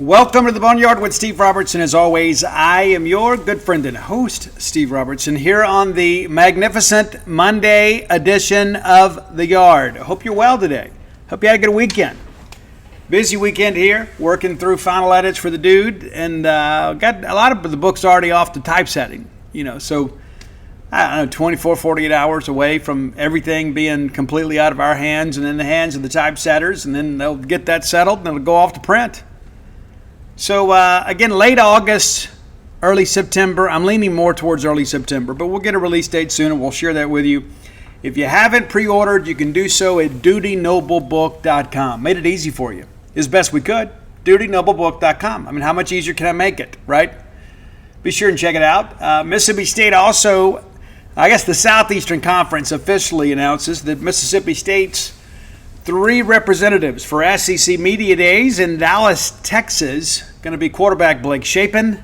Welcome to the Boneyard with Steve Robertson. As always, I am your good friend and host, Steve Robertson, here on the magnificent Monday edition of The Yard. I hope you're well today. Hope you had a good weekend. Busy weekend here, working through final edits for the dude, and got a lot of the books already off the typesetting. So I don't know, 24, 48 hours away from everything being completely out of our hands and in the hands of the typesetters, and then they'll get that settled and it'll go off to print. So, again, late August, early September. I'm leaning more towards early September, but we'll get a release date soon, and we'll share that with you. If you haven't pre-ordered, you can do so at dutynoblebook.com. Made it easy for you, as best we could. dutynoblebook.com. I mean, how much easier can I make it, right? Be sure and check it out. Mississippi State also, I guess the Southeastern Conference officially announces that Mississippi State's 3 representatives for SEC Media Days in Dallas, Texas. Going to be quarterback Blake Shapen,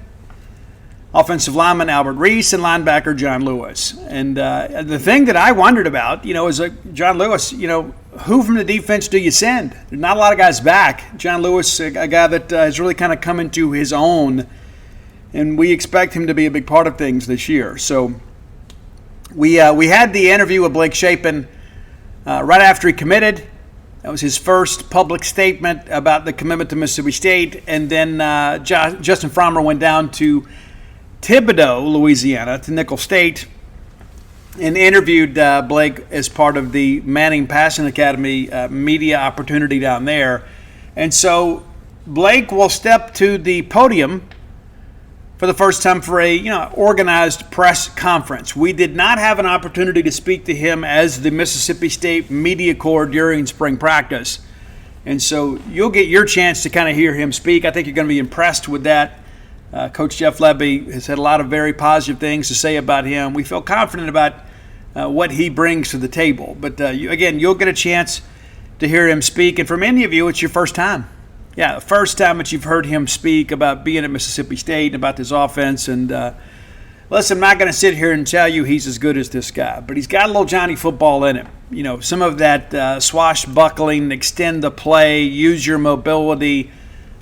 offensive lineman Albert Reese, and linebacker John Lewis. And the thing that I wondered about, is John Lewis, who from the defense do you send? There's not a lot of guys back. John Lewis, a guy that has really kind of come into his own, and we expect him to be a big part of things this year. So we had the interview with Blake Shapen right after he committed. That was his first public statement about the commitment to Mississippi State. And then Justin Frommer went down to Thibodaux, Louisiana, to Nicholls State, and interviewed Blake as part of the Manning Passing Academy media opportunity down there. And so Blake will step to the podium for the first time for a organized press conference. We did not have an opportunity to speak to him as the Mississippi State Media Corps during spring practice. And so you'll get your chance to kind of hear him speak. I think you're going to be impressed with that. Coach Jeff Lebby has had a lot of very positive things to say about him. We feel confident about what he brings to the table. But you'll get a chance to hear him speak. And for many of you, it's your first time. Yeah, the first time that you've heard him speak about being at Mississippi State, about this offense. And listen, I'm not going to sit here and tell you he's as good as this guy, but he's got a little Johnny football in him. Some of that swashbuckling, extend the play, use your mobility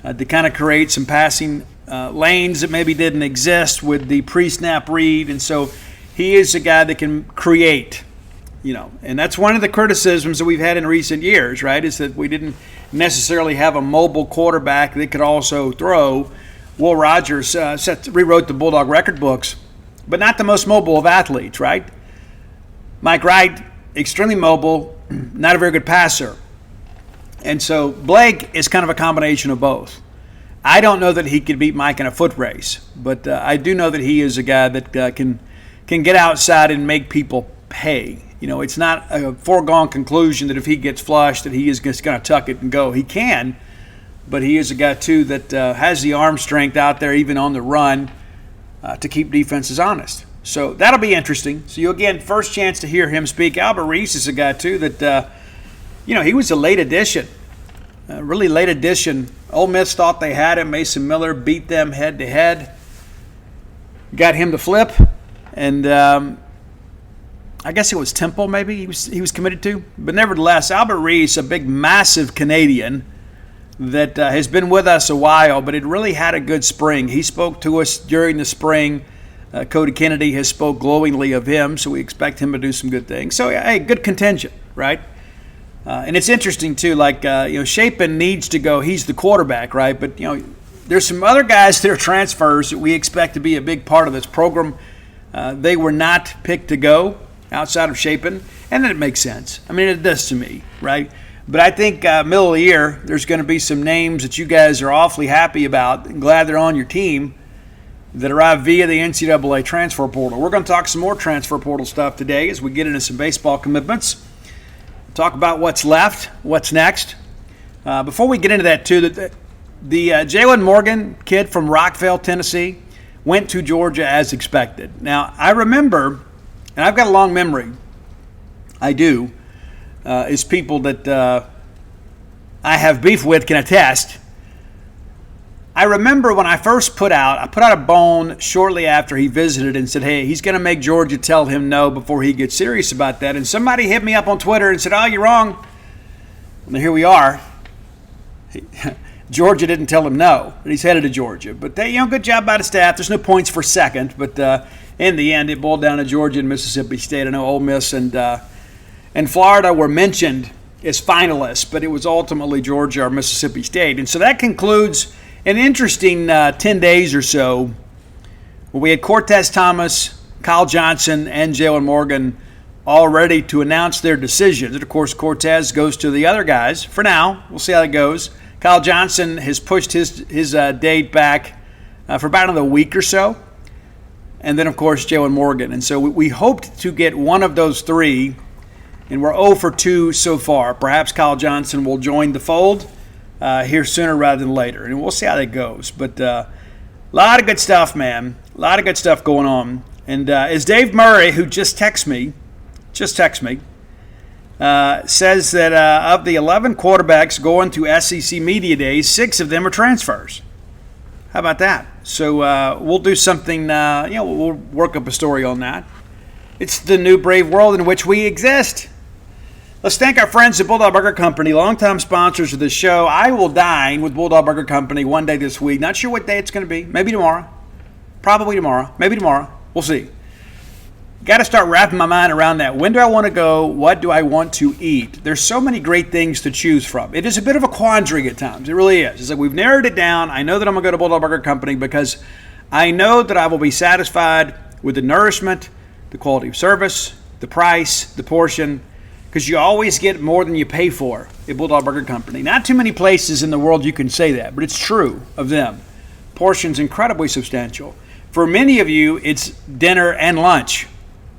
to kind of create some passing lanes that maybe didn't exist with the pre-snap read. And so he is a guy that can create, and that's one of the criticisms that we've had in recent years, right, is that we didn't necessarily have a mobile quarterback that could also throw. Will Rogers rewrote the Bulldog record books, but not the most mobile of athletes, right? Mike Wright, extremely mobile, not a very good passer. And so Blake is kind of a combination of both. I don't know that he could beat Mike in a foot race, but I do know that he is a guy that can get outside and make people pay. It's not a foregone conclusion that if he gets flushed that he is just going to tuck it and go. He can, but he is a guy, too, that has the arm strength out there, even on the run, to keep defenses honest. So that'll be interesting. So you'll get first chance to hear him speak. Albert Reese is a guy, too, that, he was a late addition, really late addition. Ole Miss thought they had him. Mason Miller beat them head-to-head. Got him to flip, and I guess it was Temple maybe he was committed to. But nevertheless, Albert Reese, a big, massive Canadian that has been with us a while, but it really had a good spring. He spoke to us during the spring. Cody Kennedy has spoke glowingly of him, so we expect him to do some good things. So, hey, good contingent, right? And it's interesting, too, Shapen needs to go. He's the quarterback, right? But, there's some other guys that are transfers that we expect to be a big part of this program. They were not picked to go outside of Shapen, and then it makes sense. I mean, it does to me, right? But I think middle of the year, there's going to be some names that you guys are awfully happy about and glad they're on your team that arrive via the NCAA transfer portal. We're going to talk some more transfer portal stuff today as we get into some baseball commitments, talk about what's left, what's next. Before we get into that, too, the Jalen Morgan kid from Rockville, Tennessee, went to Georgia as expected. Now, I remember, and I've got a long memory, I do, as people that I have beef with can attest. I remember when I first put out a bone shortly after he visited and said, hey, he's going to make Georgia tell him no before he gets serious about that. And somebody hit me up on Twitter and said, oh, you're wrong. And here we are. Georgia didn't tell him no, and he's headed to Georgia. But they, good job by the staff. There's no points for second, but in the end, it boiled down to Georgia and Mississippi State. I know Ole Miss and Florida were mentioned as finalists, but it was ultimately Georgia or Mississippi State. And so that concludes an interesting 10 days or so where we had Cortez Thomas, Kyle Johnson, and Jalen Morgan all ready to announce their decisions. And, of course, Cortez goes to the other guys for now. We'll see how that goes. Kyle Johnson has pushed his date back for about another week or so. And then, of course, Jalen Morgan. And so we hoped to get one of those three, and we're 0 for 2 so far. Perhaps Kyle Johnson will join the fold here sooner rather than later. And we'll see how that goes. But a lot of good stuff, man. A lot of good stuff going on. And as Dave Murray, who just texted me, says that of the 11 quarterbacks going to SEC Media Days, 6 of them are transfers. How about that? So we'll do something, we'll work up a story on that. It's the new brave world in which we exist. Let's thank our friends at Bulldog Burger Company, longtime sponsors of the show. I will dine with Bulldog Burger Company one day this week. Not sure what day it's going to be. Maybe tomorrow. Probably tomorrow. Maybe tomorrow. We'll see. Got to start wrapping my mind around that. When do I want to go? What do I want to eat? There's so many great things to choose from. It is a bit of a quandary at times. It really is. It's like we've narrowed it down. I know that I'm going to go to Bulldog Burger Company because I know that I will be satisfied with the nourishment, the quality of service, the price, the portion, because you always get more than you pay for at Bulldog Burger Company. Not too many places in the world you can say that, but it's true of them. Portions incredibly substantial. For many of you, it's dinner and lunch.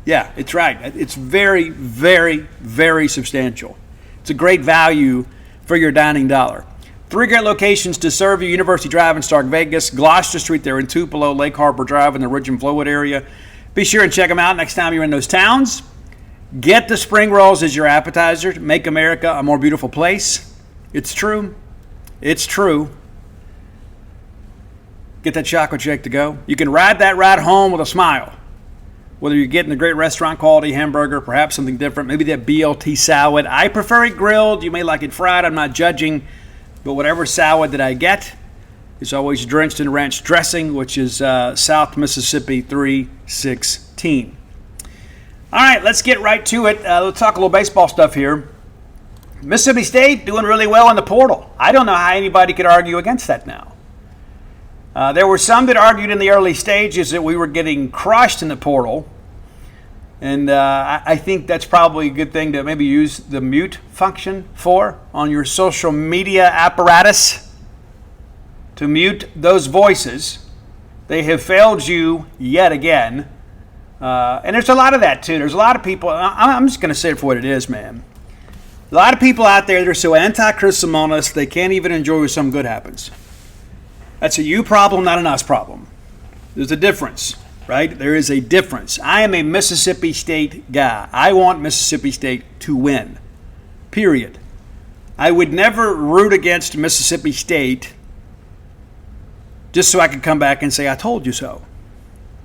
Yeah, it's right. It's very, very, very substantial. It's a great value for your dining dollar. 3 great locations to serve you: University Drive in Stark Vegas, Gloucester Street there in Tupelo, Lake Harbor Drive in the Ridge and Flowood area. Be sure and check them out next time you're in those towns. Get the spring rolls as your appetizer. Make America a more beautiful place. It's true. It's true. Get that chocolate shake to go. You can ride that ride home with a smile. Whether you're getting a great restaurant quality hamburger, perhaps something different, maybe that BLT salad. I prefer it grilled. You may like it fried. I'm not judging. But whatever salad that I get is always drenched in ranch dressing, which is South Mississippi 316. All right, let's get right to it. Let's talk a little baseball stuff here. Mississippi State doing really well in the portal. I don't know how anybody could argue against that now. There were some that argued in the early stages that we were getting crushed in the portal. And I think that's probably a good thing to maybe use the mute function for on your social media apparatus to mute those voices. They have failed you yet again. And there's a lot of that, too. There's a lot of people. I'm just going to say it for what it is, man. A lot of people out there that are so anti-Chris Simonis, they can't even enjoy when some good happens. That's a you problem, not an us problem. There's a difference, right? There is a difference. I am a Mississippi State guy. I want Mississippi State to win, period. I would never root against Mississippi State just so I could come back and say, I told you so.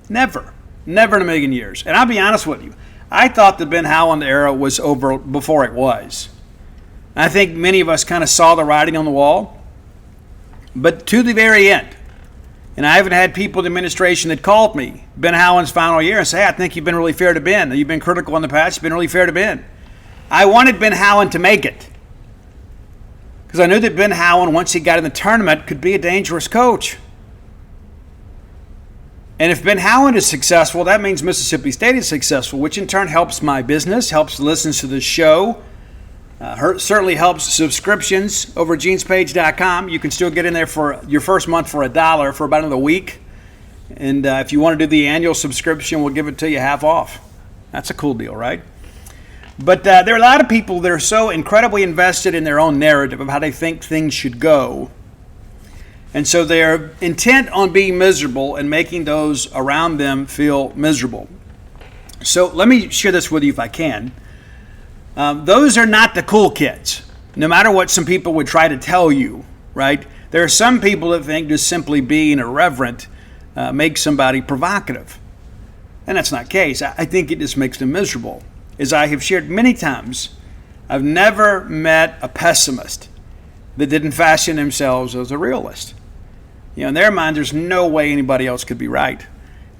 Never. Never in a million years. And I'll be honest with you. I thought the Ben Howland era was over before it was. I think many of us kind of saw the writing on the wall. But to the very end, and I haven't had people in the administration that called me Ben Howland's final year and say, hey, I think you've been really fair to Ben. You've been critical in the past. You've been really fair to Ben. I wanted Ben Howland to make it because I knew that Ben Howland, once he got in the tournament, could be a dangerous coach. And if Ben Howland is successful, that means Mississippi State is successful, which in turn helps my business, helps listeners to the show. Certainly helps subscriptions over genespage.com. You can still get in there for your first month for $1 for about another week. And if you want to do the annual subscription, we'll give it to you half off. That's a cool deal, right? But there are a lot of people that are so incredibly invested in their own narrative of how they think things should go. And so they're intent on being miserable and making those around them feel miserable. So let me share this with you if I can. Those are not the cool kids, no matter what some people would try to tell you, right? There are some people that think just simply being irreverent makes somebody provocative. And that's not the case. I think it just makes them miserable. As I have shared many times, I've never met a pessimist that didn't fashion themselves as a realist. In their mind, there's no way anybody else could be right.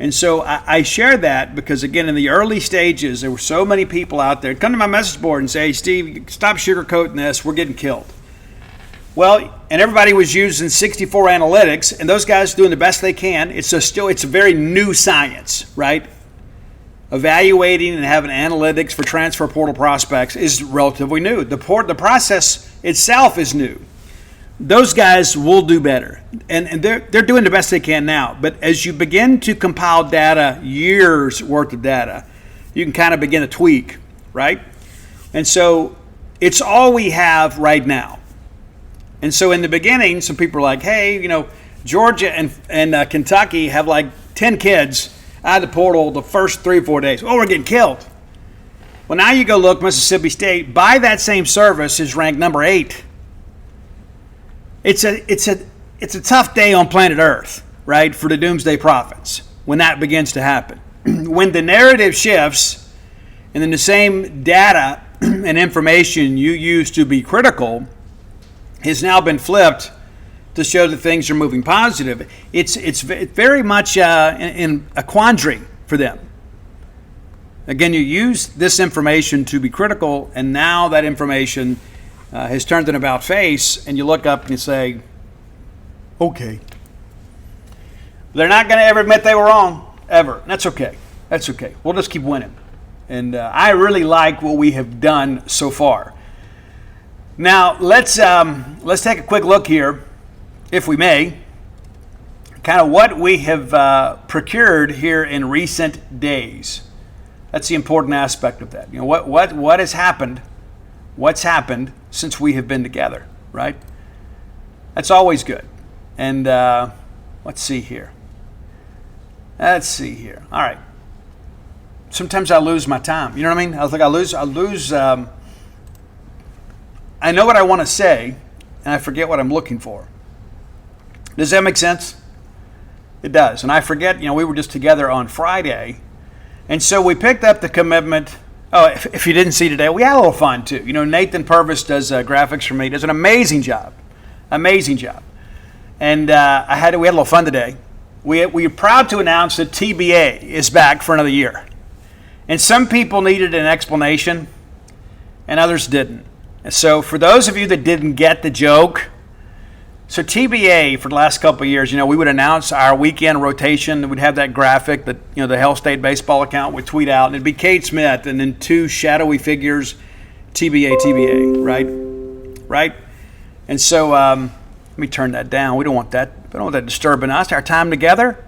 And so I share that because, again, in the early stages, there were so many people out there come to my message board and say, hey, Steve, stop sugarcoating this. We're getting killed. Well, and everybody was using 64 analytics, and those guys are doing the best they can. It's a very new science, right? Evaluating and having analytics for transfer portal prospects is relatively new. The process itself is new. Those guys will do better, and they're doing the best they can now. But as you begin to compile data, years worth of data, you can kind of begin to tweak, right? And so it's all we have right now. And so in the beginning, some people are like, hey, Georgia and Kentucky have like 10 kids out of the portal the first 3 or 4 days. Oh, we're getting killed. Well, now you go look, Mississippi State, by that same service, is ranked number 8. It's a tough day on planet Earth, right, for the doomsday prophets when that begins to happen. When the narrative shifts and then the same data and information you used to be critical has now been flipped to show that things are moving positive, it's very much in a quandary for them. Again, you use this information to be critical, and now that information has turned an about face, and you look up and you say, okay. They're not going to ever admit they were wrong, ever. That's okay. That's okay. We'll just keep winning. And I really like what we have done so far. Now, let's take a quick look here, if we may, kind of what we have procured here in recent days. That's the important aspect of that. What has happened? What's happened since we have been together, right? That's always good. And let's see here. All right. Sometimes I lose my time. You know what I mean? I lose. I know what I want to say, and I forget what I'm looking for. Does that make sense? It does. And I forget, we were just together on Friday. And so we picked up the commitment. Oh, if you didn't see today, we had a little fun too. Nathan Purvis does graphics for me. Does an amazing job. And we had a little fun today. We are proud to announce that TBA is back for another year. And some people needed an explanation, and others didn't. So for those of you that didn't get the joke, so TBA for the last couple of years, we would announce our weekend rotation. We'd have that graphic that, the Hell State baseball account would tweet out, and it'd be Kate Smith and then 2 shadowy figures, TBA, right? And so let me turn that down. We don't want that. We don't want that disturbing us, our time together.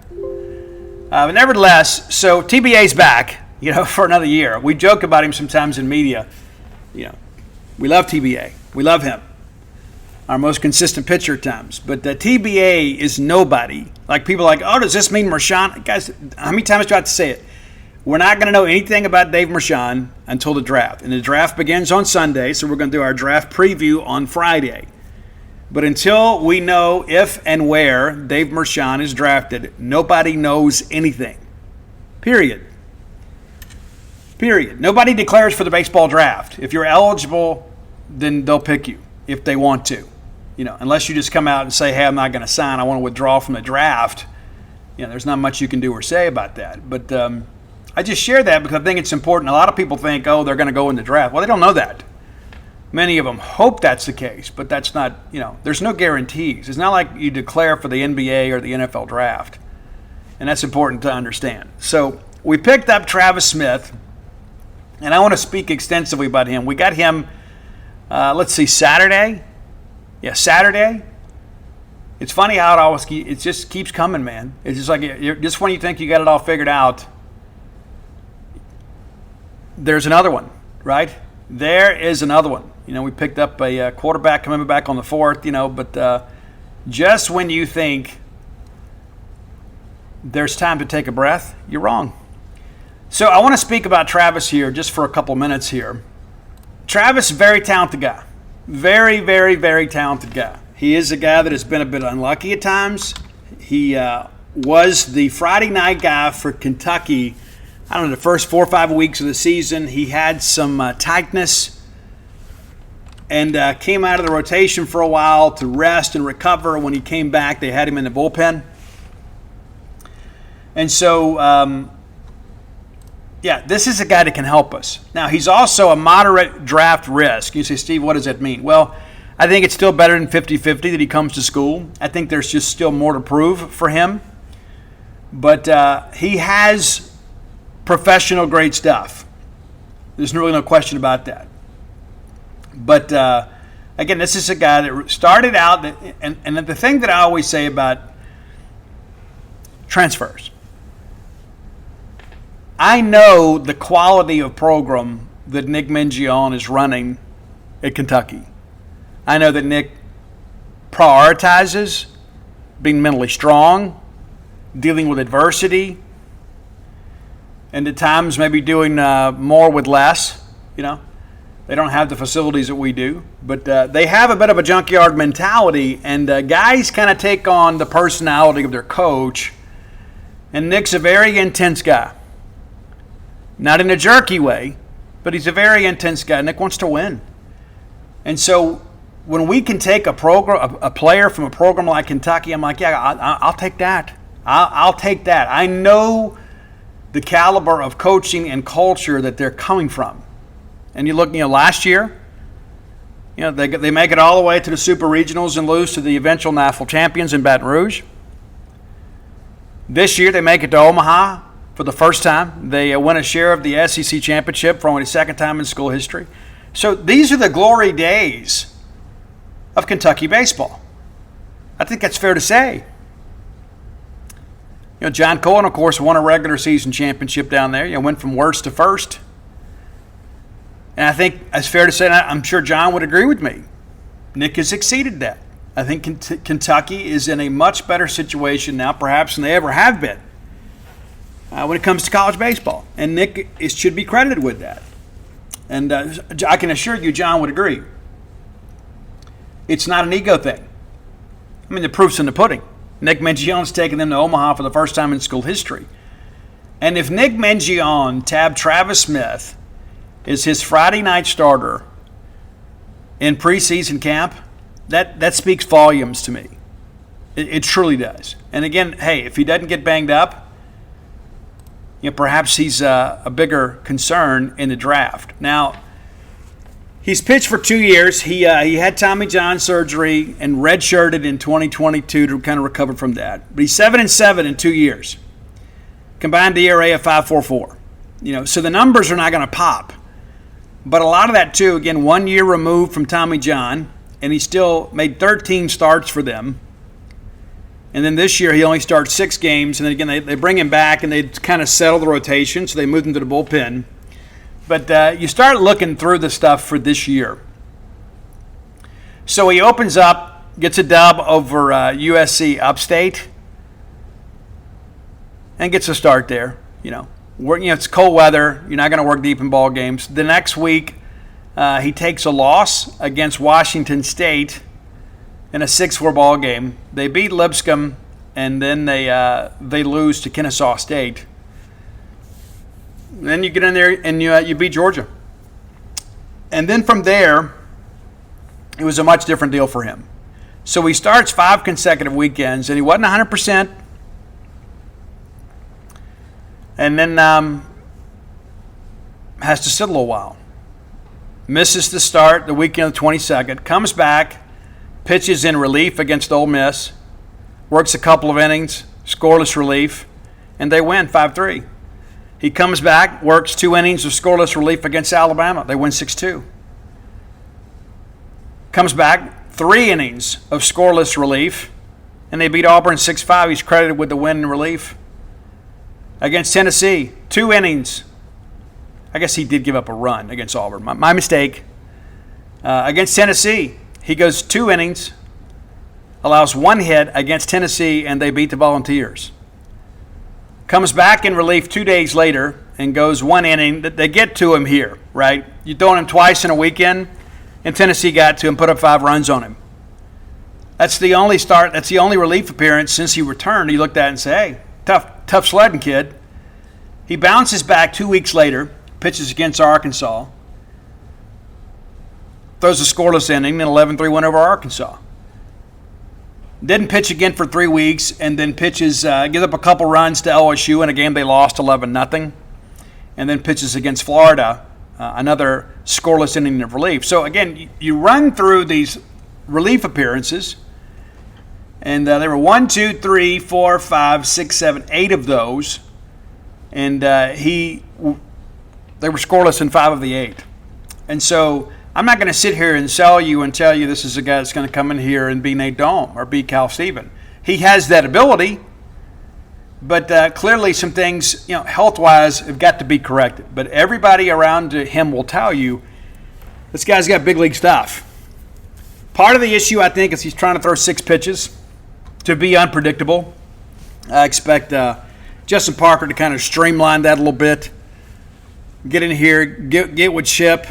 But nevertheless, so TBA's back, for another year. We joke about him sometimes in media. We love TBA. We love him. Our most consistent pitcher at times. But the TBA is nobody. Like people are like, oh, does this mean Marshawn? Guys, how many times do I have to say it? We're not going to know anything about Dave Marshawn until the draft. And the draft begins on Sunday, so we're going to do our draft preview on Friday. But until we know if and where Dave Marshawn is drafted, nobody knows anything. Period. Nobody declares for the baseball draft. If you're eligible, then they'll pick you if they want to. Unless you just come out and say, hey, I'm not going to sign, I want to withdraw from the draft. There's not much you can do or say about that. But I just share that because I think it's important. A lot of people think, oh, they're going to go in the draft. Well, they don't know that. Many of them hope that's the case, but that's not, there's no guarantees. It's not like you declare for the NBA or the NFL draft. And that's important to understand. So we picked up Travis Smith, and I want to speak extensively about him. We got him, Saturday. Yeah, Saturday. It's funny how it just keeps coming, man. It's just like just when you think you got it all figured out, there's another one, right? There is another one. We picked up a quarterback coming back on the 4th, but just when you think there's time to take a breath, you're wrong. So I want to speak about Travis here just for a couple minutes here. Travis, very talented guy. Very, very, very talented guy. He is a guy that has been a bit unlucky at times. He was the Friday night guy for Kentucky, the first 4 or 5 weeks of the season. He had some tightness and came out of the rotation for a while to rest and recover. When he came back, they had him in the bullpen. And so, this is a guy that can help us. Now, he's also a moderate draft risk. You say, Steve, what does that mean? Well, I think it's still better than 50-50 that he comes to school. I think there's just still more to prove for him. But he has professional-grade stuff. There's really no question about that. But, again, this is a guy that started out, and the thing that I always say about transfers, I know the quality of program that Nick Mingione is running at Kentucky. I know that Nick prioritizes being mentally strong, dealing with adversity, and at times maybe doing more with less. You know, they don't have the facilities that we do, but they have a bit of a junkyard mentality, and guys kind of take on the personality of their coach, and Nick's a very intense guy. Not in a jerky way, but he's a very intense guy. Nick wants to win. And so when we can take a player from a program like Kentucky, I'm like, I'll take that. I'll take that. I know the caliber of coaching and culture that they're coming from. And you look, last year, they make it all the way to the Super Regionals and lose to the eventual NAFL champions in Baton Rouge. This year they make it to Omaha for the first time. They win a share of the SEC championship for only the second time in school history. So these are the glory days of Kentucky baseball. I think that's fair to say. John Cohen, of course, won a regular season championship down there. Went from worst to first. And I think it's fair to say, and I'm sure John would agree with me, Nick has exceeded that. I think Kentucky is in a much better situation now, perhaps, than they ever have been when it comes to college baseball. And Nick should be credited with that. And I can assure you John would agree. It's not an ego thing. I mean, the proof's in the pudding. Nick Mangione's taken them to Omaha for the first time in school history. And if Nick Mangione tabbed Travis Smith as his Friday night starter in preseason camp, that speaks volumes to me. It truly does. And again, hey, if he doesn't get banged up, perhaps he's a bigger concern in the draft. Now, he's pitched for 2 years. He had Tommy John surgery and redshirted in 2022 to kind of recover from that. But he's 7-7 in 2 years. Combined ERA of 5.44. So the numbers are not going to pop. But a lot of that, too, again, 1 year removed from Tommy John, and he still made 13 starts for them. And then this year he only starts 6 games, and then again they bring him back and they kind of settle the rotation, so they moved him to the bullpen. But you start looking through the stuff for this year. So he opens up, gets a dub over USC Upstate, and gets a start there. It's cold weather. You're not going to work deep in ball games. The next week he takes a loss against Washington State in a 6-4 ball game. They beat Lipscomb, and then they lose to Kennesaw State. Then you get in there and you beat Georgia. And then from there, it was a much different deal for him. So he starts 5 consecutive weekends, and he wasn't 100%. And then has to sit a little while. Misses the start the weekend of the 22nd. Comes back, pitches in relief against Ole Miss. Works a couple of innings, scoreless relief, and they win 5-3. He comes back, works 2 innings of scoreless relief against Alabama. They win 6-2. Comes back, 3 innings of scoreless relief, and they beat Auburn 6-5. He's credited with the win in relief. Against Tennessee, 2 innings. I guess he did give up a run against Auburn. My mistake. Against Tennessee, he goes 2 innings, allows 1 hit against Tennessee, and they beat the Volunteers. Comes back in relief 2 days later and goes 1 inning. They get to him here, right? You throw him twice in a weekend, and Tennessee got to him, put up 5 runs on him. That's the only start. That's the only relief appearance since he returned. You looked at it and say, hey, tough sledding, kid. He bounces back 2 weeks later, pitches against Arkansas. throws a scoreless inning, an 11-3 win over Arkansas. Didn't pitch again for 3 weeks, and then pitches, gives up a couple runs to LSU in a game they lost 11-0, and then pitches against Florida, another scoreless inning of relief. So again, you run through these relief appearances, and there were 1, 2, 3, 4, 5, 6, 7, 8 of those, and they were scoreless in 5 of the 8. And so I'm not going to sit here and sell you and tell you this is a guy that's going to come in here and be Nate Dome or be Cal Steven. He has that ability, but clearly some things, health-wise, have got to be corrected. But everybody around him will tell you this guy's got big league stuff. Part of the issue, I think, is he's trying to throw 6 pitches to be unpredictable. I expect Justin Parker to kind of streamline that a little bit. Get in here, get with Chip,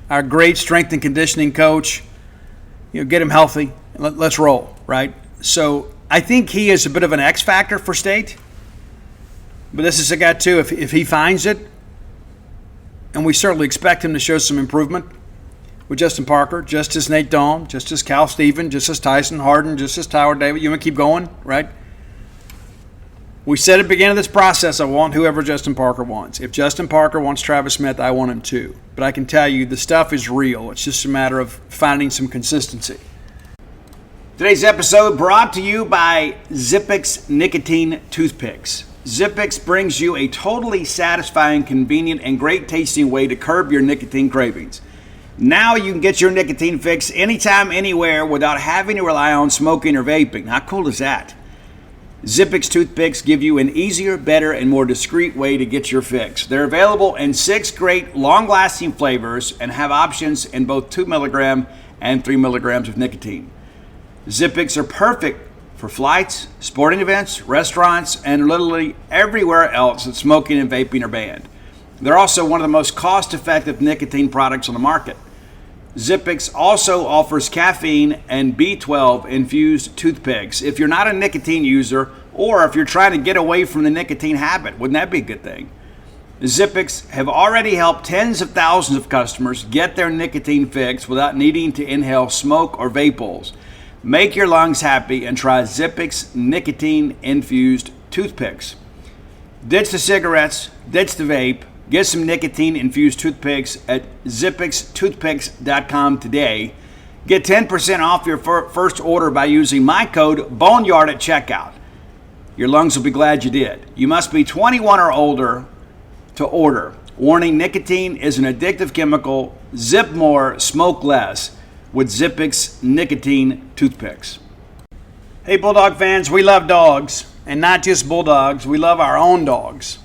our great strength and conditioning coach, get him healthy. Let's roll, right? So I think he is a bit of an X factor for State. But this is a guy, too, if he finds it, and we certainly expect him to show some improvement with Justin Parker, just as Nate Dome, just as Cal Steven, just as Tyson Harden, just as Tyler David. You want to keep going, right? We said at the beginning of this process, I want whoever Justin Parker wants. If Justin Parker wants Travis Smith, I want him too. But I can tell you the stuff is real. It's just a matter of finding some consistency. Today's episode brought to you by Zippix Nicotine Toothpicks. Zippix brings you a totally satisfying, convenient, and great tasting way to curb your nicotine cravings. Now you can get your nicotine fix anytime, anywhere without having to rely on smoking or vaping. How cool is that? Zippix toothpicks give you an easier, better, and more discreet way to get your fix. They're available in 6 great, long-lasting flavors and have options in both 2 milligram and 3 milligrams of nicotine. Zippix are perfect for flights, sporting events, restaurants, and literally everywhere else that smoking and vaping are banned. They're also one of the most cost-effective nicotine products on the market. Zippix also offers caffeine and B12 infused toothpicks. If you're not a nicotine user, or if you're trying to get away from the nicotine habit, wouldn't that be a good thing? Zippix have already helped tens of thousands of customers get their nicotine fix without needing to inhale smoke or vape bowls. Make your lungs happy and try Zippix nicotine infused toothpicks. Ditch the cigarettes, ditch the vape. Get some nicotine-infused toothpicks at zippixtoothpicks.com today. Get 10% off your first order by using my code BONEYARD at checkout. Your lungs will be glad you did. You must be 21 or older to order. Warning, nicotine is an addictive chemical. Zip more, smoke less with Zippix nicotine toothpicks. Hey, Bulldog fans, we love dogs. And not just Bulldogs, we love our own dogs.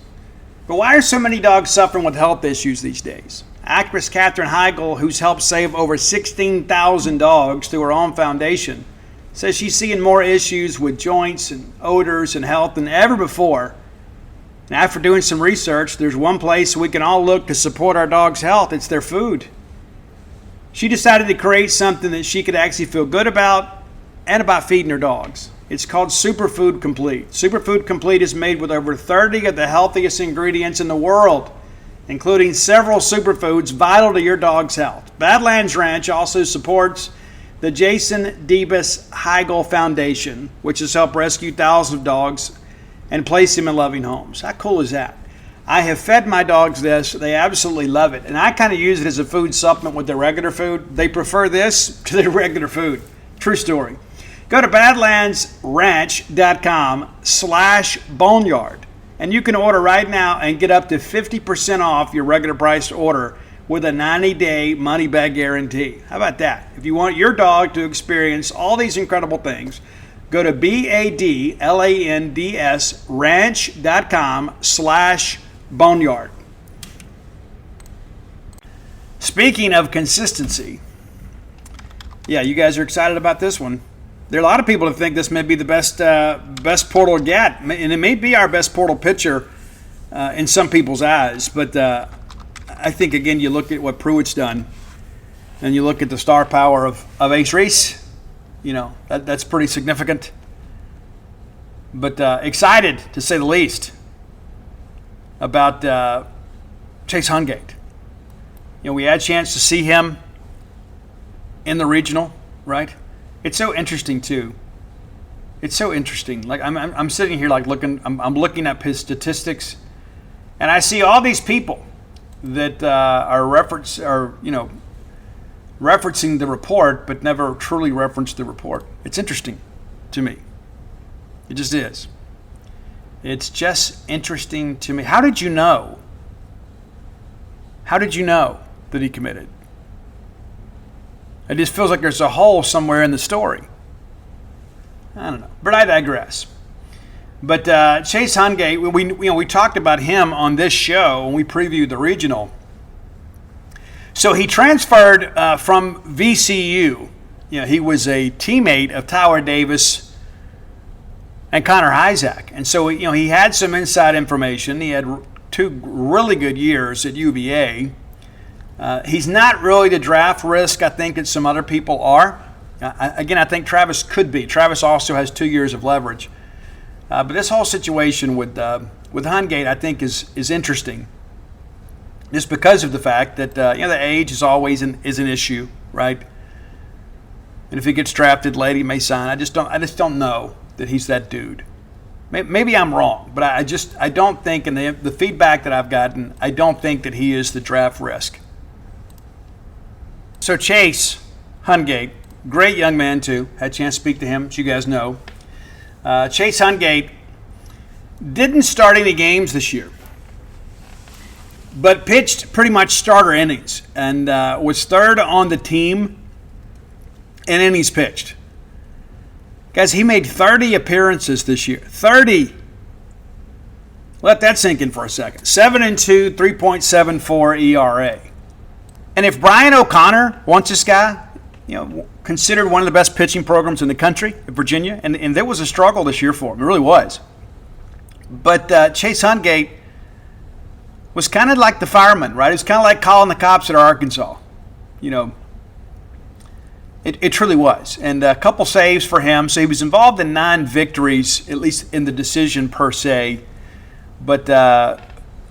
But why are so many dogs suffering with health issues these days? Actress Katherine Heigl, who's helped save over 16,000 dogs through her own foundation, says she's seeing more issues with joints and odors and health than ever before. And after doing some research, there's one place we can all look to support our dog's health. It's their food. She decided to create something that she could actually feel good about and about feeding her dogs. It's called Superfood Complete. Superfood Complete is made with over 30 of the healthiest ingredients in the world, including several superfoods vital to your dog's health. Badlands Ranch also supports the Jason Debus Heigl Foundation, which has helped rescue thousands of dogs and place them in loving homes. How cool is that? I have fed my dogs this. They absolutely love it. And I kind of use it as a food supplement with their regular food. They prefer this to their regular food. True story. Go to badlandsranch.com/boneyard, and you can order right now and get up to 50% off your regular priced order with a 90-day money-back guarantee. How about that? If you want your dog to experience all these incredible things, go to badlandsranch.com/boneyard. Speaking of consistency, yeah, you guys are excited about this one. There are a lot of people that think this may be the best portal get, and it may be our best portal pitcher in some people's eyes. But I think, again, you look at what Pruitt's done, and you look at the star power of Ace Reese. That's pretty significant. But excited, to say the least, about Chase Hungate. We had a chance to see him in the regional, right? It's so interesting too. It's so interesting. Like I'm sitting here like I'm looking up his statistics, and I see all these people that are referencing the report, but never truly reference the report. It's interesting to me. It just is. It's just interesting to me. How did you know? How did you know that he committed? It just feels like there's a hole somewhere in the story. I don't know, but I digress. But Chase Hungate, we talked about him on this show when we previewed the regional. So he transferred from VCU. He was a teammate of Tyler Davis and Connor Isaac, and so he had some inside information. He had 2 really good years at UVA. He's not really the draft risk I think that some other people are. I think Travis could be. Travis also has 2 years of leverage. But this whole situation with Hungate, I think, is interesting, just because of the fact that the age is always an issue, right? And if he gets drafted late, he may sign. I just don't know that he's that dude. Maybe I'm wrong, but I don't think, in the feedback that I've gotten, I don't think that he is the draft risk. So Chase Hungate, great young man too. Had a chance to speak to him, as you guys know. Chase Hungate didn't start any games this year, but pitched pretty much starter innings and was third on the team in innings pitched. Guys, he made 30 appearances this year. 30. Let that sink in for a second. 7-2, 3.74 ERA. And if Brian O'Connor wants this guy, considered one of the best pitching programs in the country, in Virginia, and there was a struggle this year for him. It really was. But Chase Hungate was kind of like the fireman, right? It was kind of like calling the cops at Arkansas. It truly was. And a couple saves for him. So he was involved in 9 victories, at least in the decision per se. But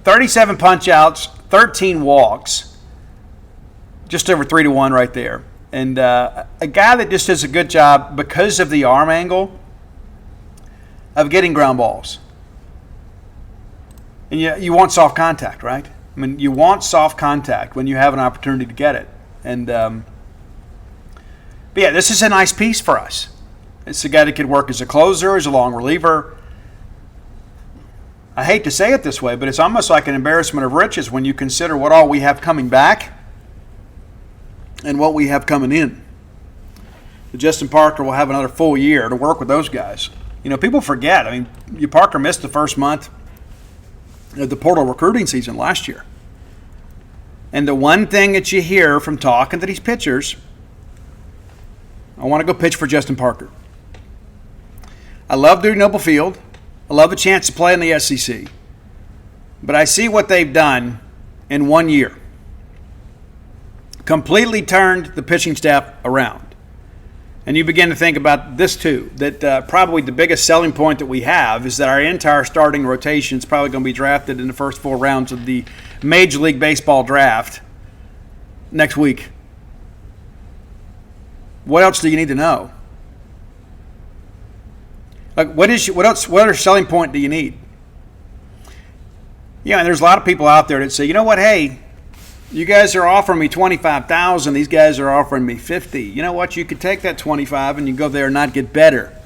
37 punch-outs, 13 walks, just over 3-1 right there. And a guy that just does a good job, because of the arm angle, of getting ground balls. And you want soft contact, right? I mean, you want soft contact when you have an opportunity to get it. And but yeah, this is a nice piece for us. It's a guy that could work as a closer, as a long reliever. I hate to say it this way, but it's almost like an embarrassment of riches when you consider what all we have coming back and what we have coming in. Justin Parker will have another full year to work with those guys. People forget. I mean, Parker missed the first month of the portal recruiting season last year. And the one thing that you hear from talking to these pitchers, I want to go pitch for Justin Parker. I love Duke Noble Field. I love a chance to play in the SEC. But I see what they've done in 1 year. Completely turned the pitching staff around. And you begin to think about this too, that probably the biggest selling point that we have is that our entire starting rotation is probably going to be drafted in the first 4 rounds of the Major League Baseball draft next week. What else do you need to know? Like, what other selling point do you need? And there's a lot of people out there that say, you know what, hey, you guys are offering me $25,000. These guys are offering me $50,000. You know what? You could take that $25,000 and you go there and not get better.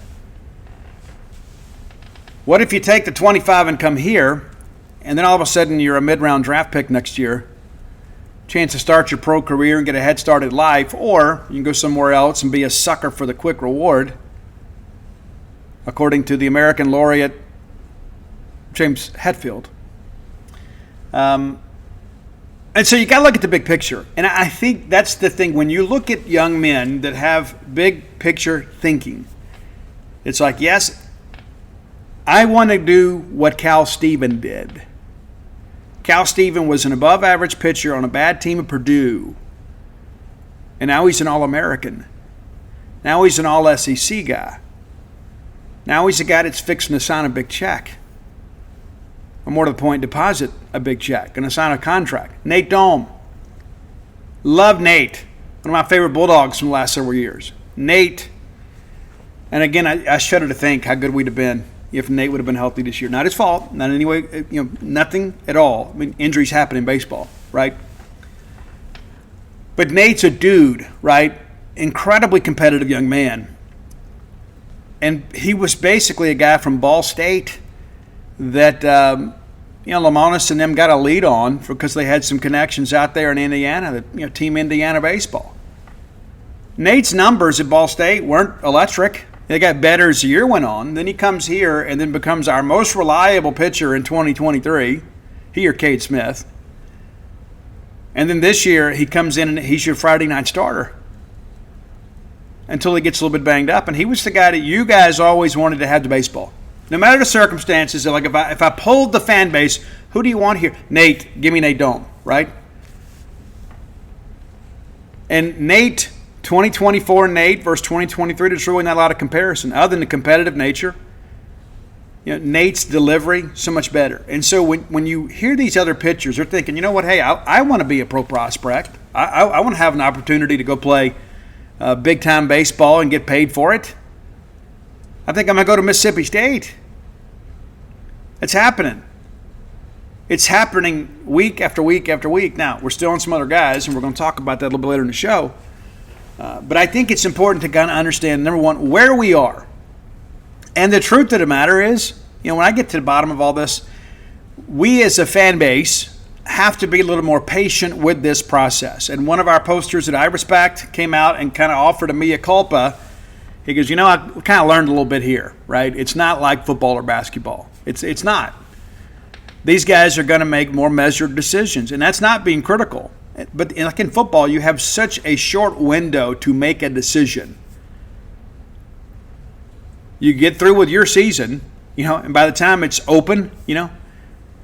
What if you take the $25,000 and come here, and then all of a sudden you're a mid-round draft pick next year? Chance to start your pro career and get a head start at life, or you can go somewhere else and be a sucker for the quick reward, according to the American laureate James Hetfield. And so you got to look at the big picture. And I think that's the thing. When you look at young men that have big picture thinking, it's like, yes, I want to do what Cal Steven did. Cal Steven was an above-average pitcher on a bad team at Purdue. And now he's an All-American. Now he's an All-SEC guy. Now he's a guy that's fixing to sign a big check. Or more to the point, deposit a big check and sign a contract. Nate Dome. Love Nate. one of my favorite Bulldogs from the last several years. Nate, and again, I shudder to think how good we'd have been if Nate would have been healthy this year. Not his fault, not in any way, nothing at all. I mean, injuries happen in baseball, right? But Nate's a dude, right? Incredibly competitive young man. And he was basically a guy from Ball State that, Lamonis and them got a lead on because they had some connections out there in Indiana, Team Indiana baseball. Nate's numbers at Ball State weren't electric. They got better as the year went on. Then he comes here and then becomes our most reliable pitcher in 2023. He or Cade Smith. And then this year he comes in and he's your Friday night starter until he gets a little bit banged up. And he was the guy that you guys always wanted to have the baseball. No matter the circumstances, like if I polled the fan base, who do you want here? Nate, give me Nate Dome, right? And Nate, 2024 Nate versus 2023, there's really not a lot of comparison other than the competitive nature. Nate's delivery, so much better. And so when you hear these other pitchers, they're thinking, you know what, hey, I want to be a pro prospect. I want to have an opportunity to go play big-time baseball and get paid for it. I think I'm going to go to Mississippi State. It's happening. It's happening week after week after week. Now, we're still on some other guys, and we're going to talk about that a little bit later in the show. But I think it's important to kind of understand, number one, where we are. And the truth of the matter is, when I get to the bottom of all this, we as a fan base have to be a little more patient with this process. And one of our posters that I respect came out and kind of offered a mea culpa. He goes, I kind of learned a little bit here, right? It's not like football or basketball. It's not. These guys are going to make more measured decisions, and that's not being critical. But like in football, you have such a short window to make a decision. You get through with your season, and by the time it's open, you have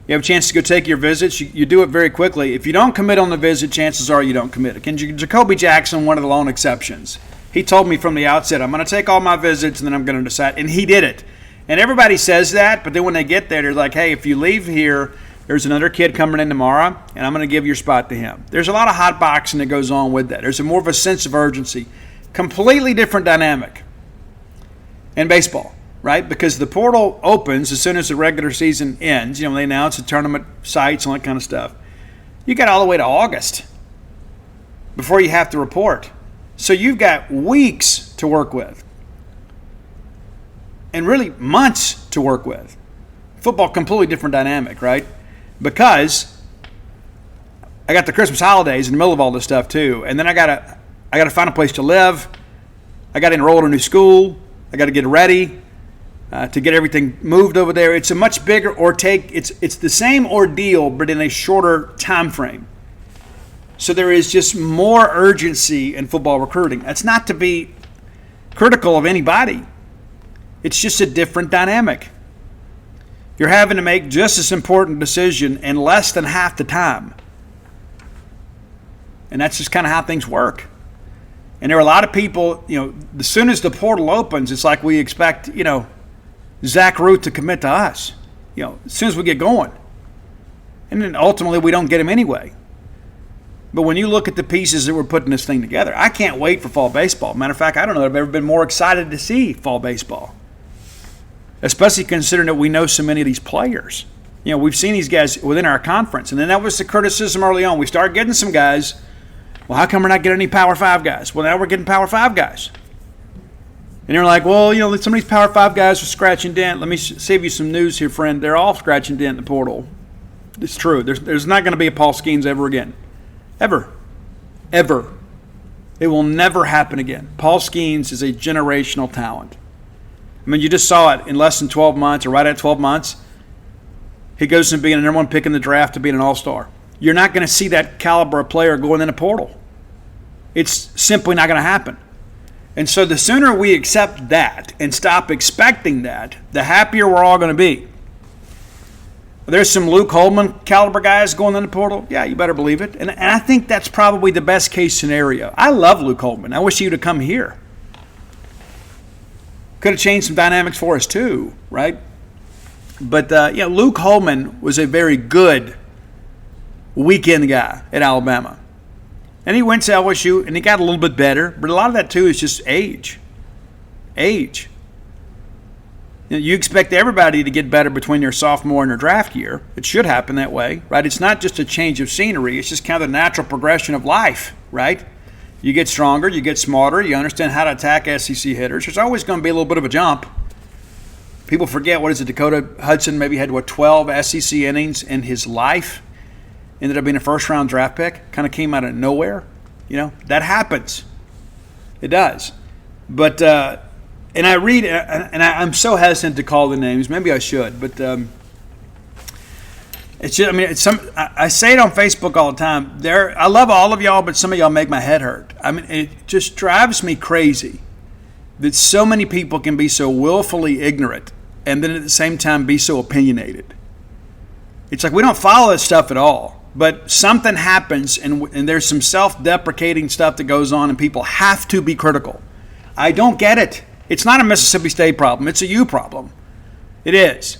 a chance to go take your visits. You do it very quickly. If you don't commit on the visit, chances are you don't commit. Again, Jacoby Jackson, one of the lone exceptions. He told me from the outset, I'm going to take all my visits and then I'm going to decide. And he did it. And everybody says that, but then when they get there, they're like, hey, if you leave here, there's another kid coming in tomorrow, and I'm going to give your spot to him. There's a lot of hot boxing that goes on with that. There's more of a sense of urgency. Completely different dynamic in baseball, right? Because the portal opens as soon as the regular season ends. They announce the tournament sites and all that kind of stuff. You got all the way to August before you have to report. So you've got weeks to work with and really months to work with. Football, completely different dynamic, right? Because I got the Christmas holidays in the middle of all this stuff too, and then I gotta find a place to live. I got to enroll in a new school. I got to get ready to get everything moved over there. It's a much bigger it's the same ordeal, but in a shorter time frame. So there is just more urgency in football recruiting. That's not to be critical of anybody. It's just a different dynamic. You're having to make just as important a decision in less than half the time. And that's just kind of how things work. And there are a lot of people, as soon as the portal opens, it's like we expect, Zach Ruth to commit to us, as soon as we get going. And then ultimately we don't get him anyway. But when you look at the pieces that we're putting this thing together, I can't wait for fall baseball. Matter of fact, I don't know that I've ever been more excited to see fall baseball. Especially considering that we know so many of these players. We've seen these guys within our conference. And then that was the criticism early on. We started getting some guys. Well, how come we're not getting any Power 5 guys? Well, now we're getting Power 5 guys. And they're like, well, some of these Power 5 guys are scratching dent. Let me save you some news here, friend. They're all scratching dent in the portal. It's true. There's not going to be a Paul Skeens ever again. Ever. Ever. It will never happen again. Paul Skeens is a generational talent. I mean, you just saw it in less than 12 months or right at 12 months. He goes from being a number one pick in the draft to being an all-star. You're not going to see that caliber of player going in a portal. It's simply not going to happen. And so the sooner we accept that and stop expecting that, the happier we're all going to be. There's some Luke Holman caliber guys going in the portal. Yeah, you better believe it. And I think that's probably the best case scenario. I love Luke Holman. I wish he would have come here. Could have changed some dynamics for us too, right? But, Luke Holman was a very good weekend guy at Alabama. And he went to LSU, and he got a little bit better. But a lot of that, too, is just age. Age. You expect everybody to get better between their sophomore and their draft year. It should happen that way, right? It's not just a change of scenery. It's just kind of the natural progression of life, right? You get stronger, you get smarter, you understand how to attack SEC hitters. There's always going to be a little bit of a jump. People forget, what is it, Dakota Hudson maybe had, 12 SEC innings in his life. Ended up being a first-round draft pick. Kind of came out of nowhere. That happens. It does. But, and I read, and I'm so hesitant to call the names. Maybe I should, but it's just, I say it on Facebook all the time. I love all of y'all, but some of y'all make my head hurt. It just drives me crazy that so many people can be so willfully ignorant and then at the same time be so opinionated. It's like we don't follow this stuff at all. But something happens, and there's some self-deprecating stuff that goes on, and people have to be critical. I don't get it. It's not a Mississippi State problem. It's a you problem. It is.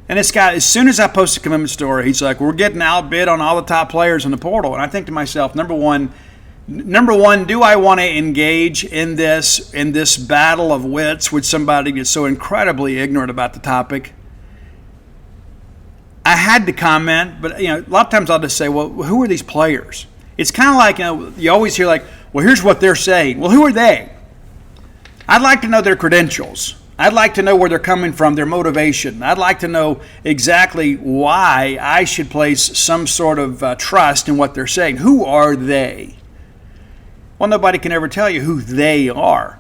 And this guy, as soon as I post a commitment story, he's like, we're getting outbid on all the top players in the portal. And I think to myself, number one, do I want to engage in this battle of wits with somebody that's so incredibly ignorant about the topic? I had to comment, but a lot of times I'll just say, well, who are these players? It's kind of like, you always hear like, well, here's what they're saying. Well, who are they? I'd like to know their credentials. I'd like to know where they're coming from, their motivation. I'd like to know exactly why I should place some sort of trust in what they're saying. Who are they? Well, nobody can ever tell you who they are.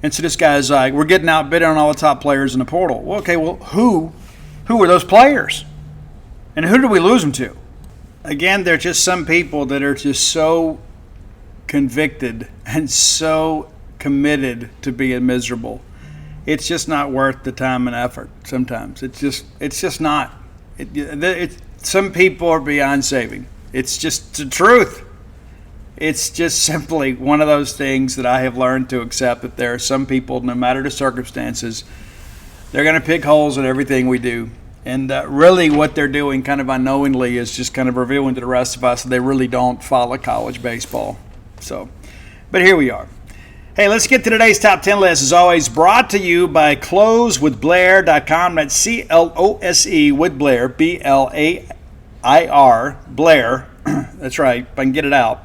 And so this guy's like, we're getting outbid on all the top players in the portal. Well, okay, well, who are those players? And who do we lose them to? Again, there are just some people that are just so convicted and so committed to being miserable. It's just not worth the time and effort sometimes. It's just not. Some people are beyond saving. It's just the truth. It's just simply one of those things that I have learned to accept, that there are some people, no matter the circumstances, they're going to pick holes in everything we do. And really what they're doing kind of unknowingly is just kind of revealing to the rest of us that they really don't follow college baseball. But here we are. Hey, let's get to today's top 10 list. As always, brought to you by closewithblair.com. That's C-L-O-S-E with Blair, B-L-A-I-R, Blair. That's right, if I can get it out.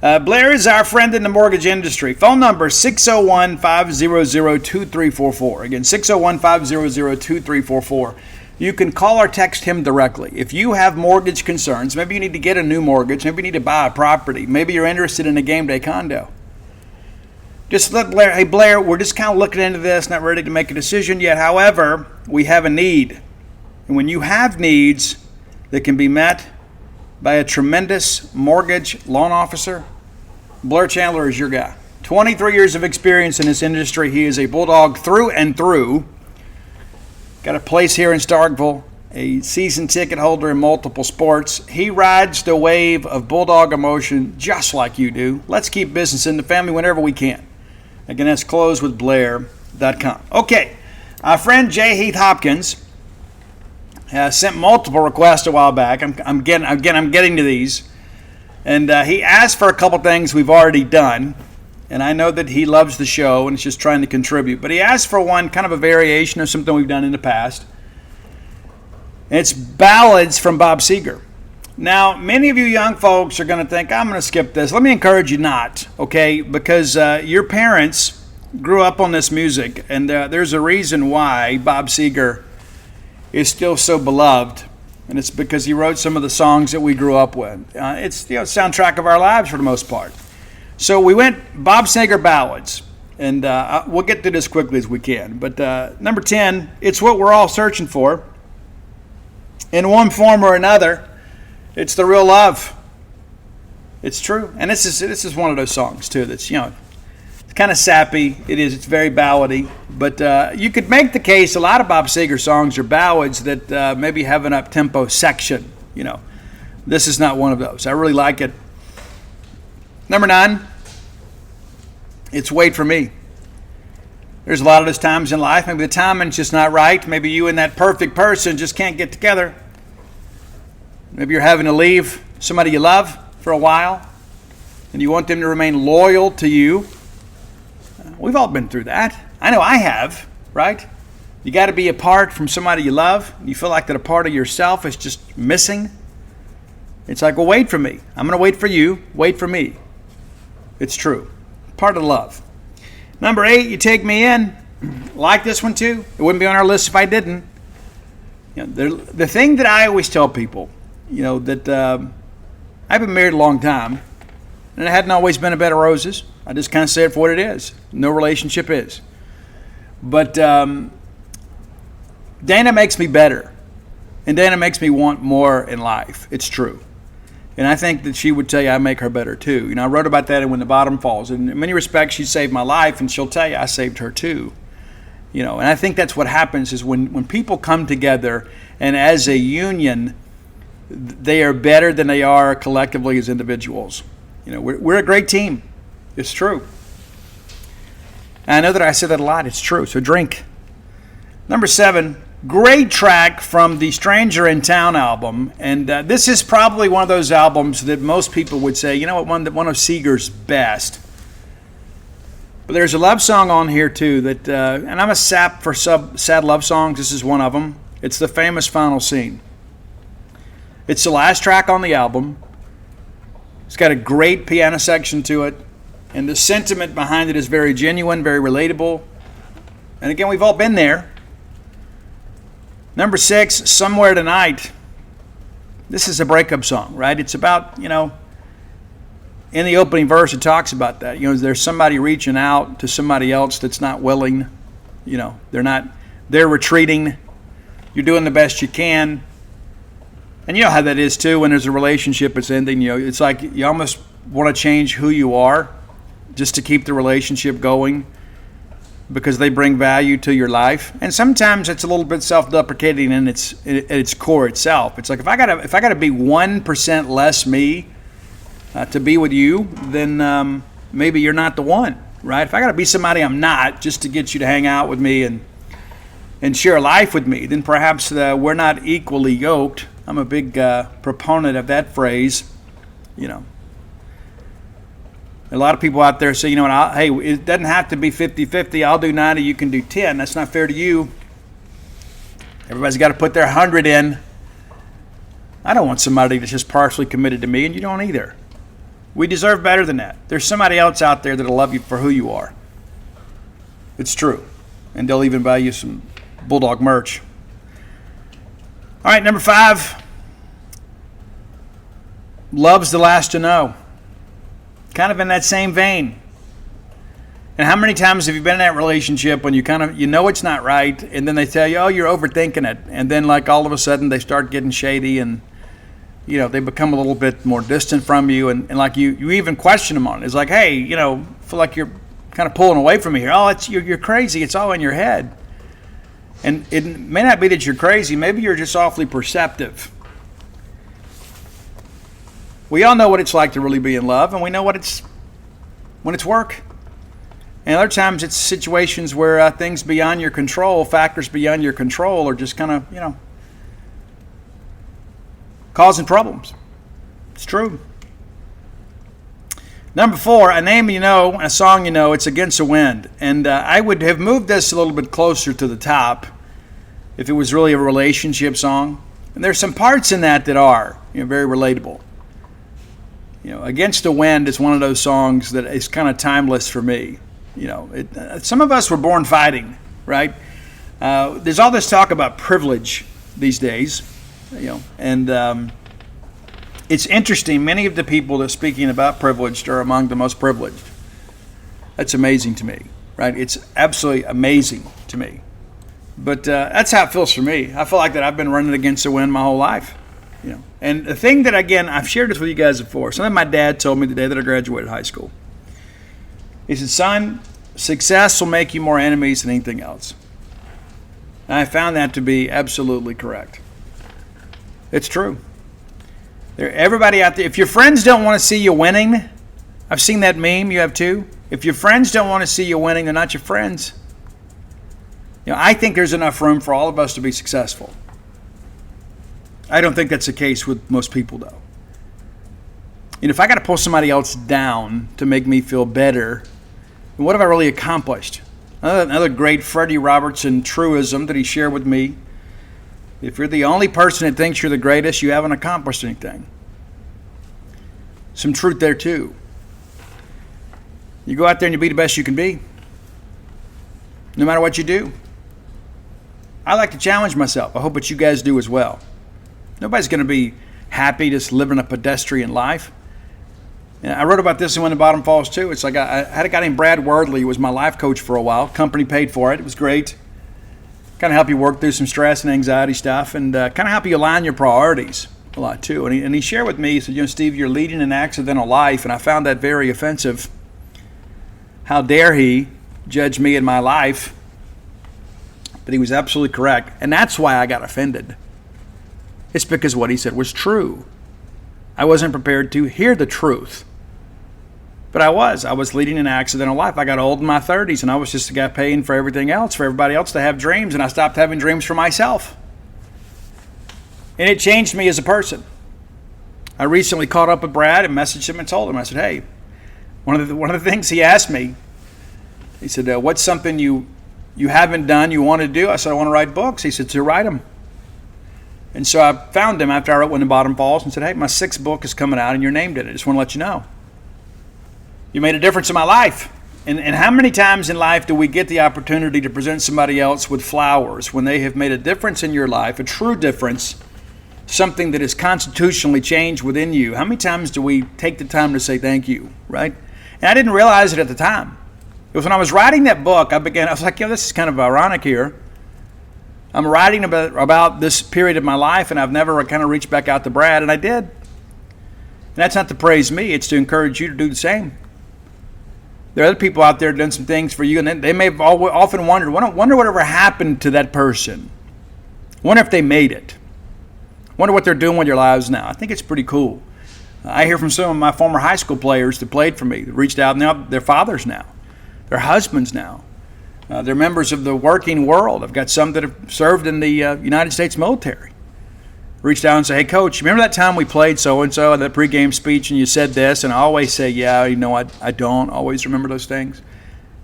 Blair is our friend in the mortgage industry. Phone number 601-500-2344. Again, 601-500-2344. You can call or text him directly. If you have mortgage concerns, maybe you need to get a new mortgage, maybe you need to buy a property, maybe you're interested in a game day condo. Just let Blair, hey Blair, we're just kind of looking into this, not ready to make a decision yet. However, we have a need. And when you have needs that can be met by a tremendous mortgage loan officer, Blair Chandler is your guy. 23 years of experience in this industry. He is a Bulldog through and through. Got a place here in Starkville, a season ticket holder in multiple sports. He rides the wave of Bulldog emotion just like you do. Let's keep business in the family whenever we can. Again, that's closewithblair.com. Okay, our friend J. Heath Hopkins sent multiple requests a while back. I'm getting to these. And he asked for a couple things we've already done. And I know that he loves the show and is just trying to contribute. But he asked for one, kind of a variation of something we've done in the past. And it's ballads from Bob Seger. Now, many of you young folks are going to think, I'm going to skip this. Let me encourage you not, okay? Because your parents grew up on this music. And there's a reason why Bob Seger is still so beloved. And it's because he wrote some of the songs that we grew up with. It's the soundtrack of our lives for the most part. So we went Bob Seger ballads, and we'll get to this quickly as we can. But number 10, it's what we're all searching for. In one form or another, it's the real love. It's true. And this is one of those songs, too, that's, it's kind of sappy. It is. It's very ballady. But you could make the case a lot of Bob Seger songs are ballads that maybe have an up-tempo section. This is not one of those. I really like it. Number 9, it's Wait for Me. There's a lot of those times in life, maybe the timing's just not right. Maybe you and that perfect person just can't get together. Maybe you're having to leave somebody you love for a while. and you want them to remain loyal to you. We've all been through that. I know I have, right? You got to be apart from somebody you love. You feel like that a part of yourself is just missing. It's like, well, wait for me. I'm going to wait for you. Wait for me. It's true. Part of love. Number 8, you take me in. Like this one too. It wouldn't be on our list if I didn't. The thing that I always tell people, that I've been married a long time, and it hadn't always been a bed of roses. I just kind of say it for what it is. No relationship is. But Dana makes me better. And Dana makes me want more in life. It's true. And I think that she would tell you I make her better too. I wrote about that in When the Bottom Falls. And in many respects, she saved my life, and she'll tell you I saved her too. And I think that's what happens is when people come together and as a union, they are better than they are collectively as individuals. We're a great team. It's true. And I know that I say that a lot. It's true. So drink. Number 7, great track from the Stranger in Town album. And this is probably one of those albums that most people would say, one of Seeger's best. But there's a love song on here too that, and I'm a sap for sad love songs. This is one of them. It's the famous Final Scene. It's the last track on the album. It's got a great piano section to it. And the sentiment behind it is very genuine, very relatable. And again, we've all been there. Number 6, Somewhere Tonight. This is a breakup song, right? It's about, in the opening verse, it talks about that. There's somebody reaching out to somebody else that's not willing. They're retreating. You're doing the best you can. And you know how that is too when there's a relationship that's ending. It's like you almost want to change who you are just to keep the relationship going because they bring value to your life. And sometimes it's a little bit self-deprecating in its core itself. It's like if I gotta be 1% less me to be with you, then maybe you're not the one, right? If I gotta be somebody I'm not just to get you to hang out with me and share life with me, then perhaps we're not equally yoked. I'm a big proponent of that phrase. A lot of people out there say, hey, it doesn't have to be 50-50. I'll do 90, you can do 10. That's not fair to you. Everybody's got to put their 100 in. I don't want somebody that's just partially committed to me, and you don't either. We deserve better than that. There's somebody else out there that'll love you for who you are. It's true. And they'll even buy you some Bulldog merch. All right, number 5. Love's the last to know. Kind of in that same vein. And how many times have you been in that relationship when you know it's not right, and then they tell you, oh, you're overthinking it, and then like all of a sudden they start getting shady, and they become a little bit more distant from you, and like you even question them on it. It's like, hey, feel like you're kind of pulling away from me here. Oh, you're crazy. It's all in your head. And it may not be that you're crazy. Maybe you're just awfully perceptive. We all know what it's like to really be in love, and we know when it's work. And other times it's situations where things beyond your control, factors beyond your control, are just kind of, causing problems. It's true. Number 4, a name you know, a song you know, it's Against the Wind. And I would have moved this a little bit closer to the top if it was really a relationship song. And there's some parts in that are, very relatable. Against the Wind is one of those songs that is kind of timeless for me. Some of us were born fighting, right? There's all this talk about privilege these days, and it's interesting. Many of the people that are speaking about privileged are among the most privileged. That's amazing to me, right? It's absolutely amazing to me. But that's how it feels for me. I feel like that I've been running against the wind my whole life. And the thing that, again, I've shared this with you guys before. Something my dad told me the day that I graduated high school. He said, son, success will make you more enemies than anything else. And I found that to be absolutely correct. It's true. Everybody out there, if your friends don't want to see you winning, I've seen that meme, you have too. If your friends don't want to see you winning, they're not your friends. I think there's enough room for all of us to be successful. I don't think that's the case with most people, though. if I got to pull somebody else down to make me feel better, then what have I really accomplished? Another great Freddie Robertson truism that he shared with me: if you're the only person that thinks you're the greatest, you haven't accomplished anything. Some truth there too. You go out there and you be the best you can be, no matter what you do. I like to challenge myself. I hope that you guys do as well. Nobody's going to be happy just living a pedestrian life. And I wrote about this in When the Bottom Falls too. It's like I had a guy named Brad Wordley who was my life coach for a while. Company paid for it. It was great. Kind of help you work through some stress and anxiety stuff, and kind of help you align your priorities a lot too. And he shared with me, he said, Steve, you're leading an accidental life, and I found that very offensive. How dare he judge me in my life? But he was absolutely correct, and that's why I got offended. It's because what he said was true. I wasn't prepared to hear the truth. But I was leading an accidental life. I got old in my 30s, and I was just a guy paying for everything else, for everybody else to have dreams, and I stopped having dreams for myself. And it changed me as a person. I recently caught up with Brad and messaged him and told him, I said, hey, one of the things he asked me, he said, what's something you haven't done you want to do? I said, I want to write books. He said, so write them. And so I found him after I wrote When the Bottom Falls and said, hey, my 6th book is coming out and you're named in it. I just want to let you know. You made a difference in my life. And how many times in life do we get the opportunity to present somebody else with flowers when they have made a difference in your life, a true difference, something that is constitutionally changed within you? How many times do we take the time to say thank you, right? And I didn't realize it at the time. It was when I was writing that book, I was like, this is kind of ironic here. I'm writing about this period of my life, and I've never kind of reached back out to Brad, and I did. And that's not to praise me, it's to encourage you to do the same. There are other people out there doing some things for you, and they may have often wondered, wonder whatever happened to that person. Wonder if they made it. Wonder what they're doing with their lives now. I think it's pretty cool. I hear from some of my former high school players that played for me, that reached out, now they're fathers now. They're husbands now. They're members of the working world. I've got some that have served in the United States military. Reached out and say, hey, Coach, remember that time we played so-and-so at that pregame speech and you said this? And I always say, yeah, I don't always remember those things.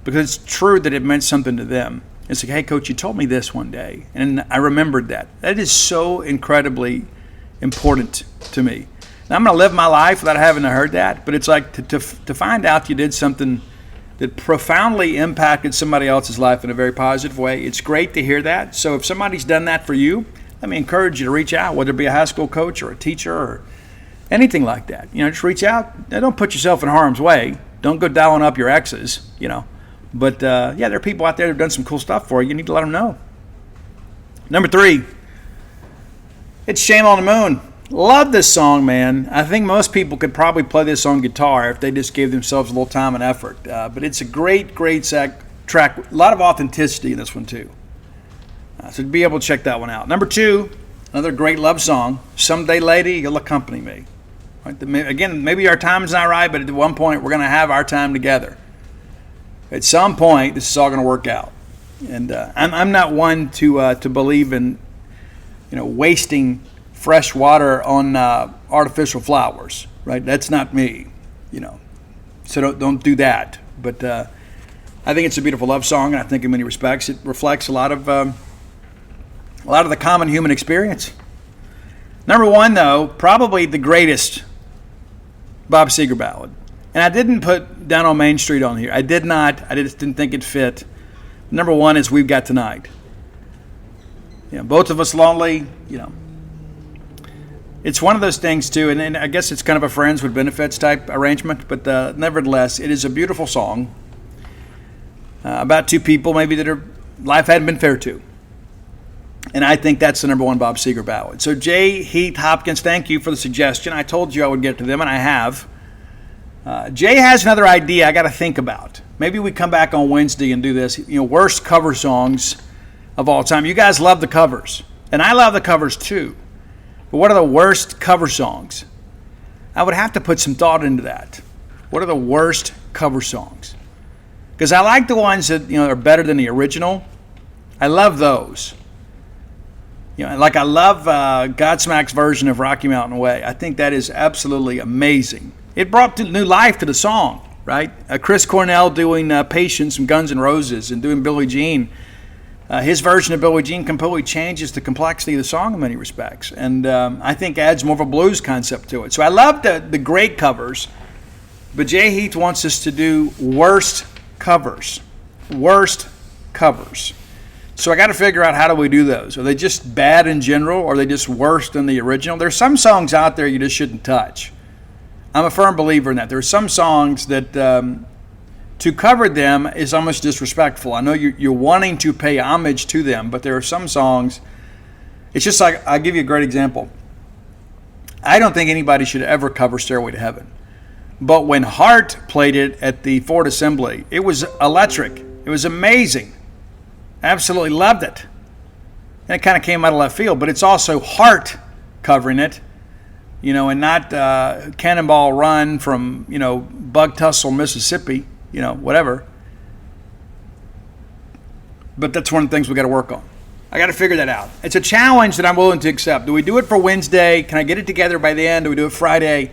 Because it's true that it meant something to them. It's like, hey, Coach, you told me this one day. And I remembered that. That is so incredibly important to me. Now, I'm going to live my life without having to heard that. But it's like to find out you did something that profoundly impacted somebody else's life in a very positive way. It's great to hear that. So if somebody's done that for you, let me encourage you to reach out, whether it be a high school coach or a teacher or anything like that. Just reach out. Now, don't put yourself in harm's way. Don't go dialing up your exes, But, there are people out there that have done some cool stuff for you. You need to let them know. Number 3, it's Shame on the Moon. Love this song, man. I think most people could probably play this on guitar if they just gave themselves a little time and effort. But it's a great, great track. A lot of authenticity in this one, too. So to be able to check that one out. Number 2, another great love song, Someday Lady, You'll Accompany Me. Right? Again, maybe our time is not right, but at one point we're going to have our time together. At some point, this is all going to work out. And I'm not one to believe in, wasting fresh water on artificial flowers. Right? That's not me. So don't do that. But I think it's a beautiful love song, and I think in many respects it reflects a lot of the common human experience. Number 1, though, probably the greatest Bob Seger ballad. And I didn't put Down on Main Street on here. I did not. I just didn't think it fit. Number 1 is We've Got Tonight. Both of us lonely, It's one of those things, too, and I guess it's kind of a friends with benefits type arrangement, but nevertheless, it is a beautiful song about 2 people maybe that life hadn't been fair to. And I think that's the number 1 Bob Seger ballad. So Jay Heath Hopkins, thank you for the suggestion. I told you I would get to them, and I have. Jay has another idea I got to think about. Maybe we come back on Wednesday and do this. Worst cover songs of all time. You guys love the covers, and I love the covers too. But what are the worst cover songs? I would have to put some thought into that. What are the worst cover songs? Because I like the ones that are better than the original. I love those. Like I love Godsmack's version of Rocky Mountain Way. I think that is absolutely amazing. it brought new life to the song, right? Chris Cornell doing Patience from Guns N' Roses and doing Billie Jean. His version of Billie Jean completely changes the complexity of the song in many respects, and I think adds more of a blues concept to it. So I love the great covers, but Jay Heath wants us to do worst covers. Worst covers. So I got to figure out, how do we do those? Are they just bad in general, or are they just worse than the original? There's some songs out there you just shouldn't touch. I'm a firm believer in that. There are some songs that to cover them is almost disrespectful. I know you're wanting to pay homage to them, but there are some songs, it's just like, I'll give you a great example. I don't think anybody should ever cover Stairway to Heaven. But when Hart played it at the Ford Assembly, it was electric. It was amazing. Absolutely loved it. And it kind of came out of left field, but it's also Hart covering it, and not Cannonball Run from, Bug Tussle, Mississippi, whatever. But that's one of the things we got to work on. I got to figure that out. It's a challenge that I'm willing to accept. Do we do it for Wednesday? Can I get it together by the end? Do we do it Friday?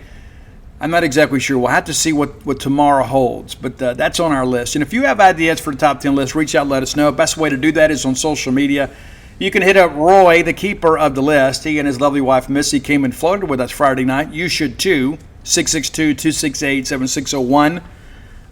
I'm not exactly sure. We'll have to see what tomorrow holds, but that's on our list. And if you have ideas for the top 10 list, reach out and let us know. Best way to do that is on social media. You can hit up Roy, the keeper of the list. He and his lovely wife, Missy, came and floated with us Friday night. You should too. 662-268-7601.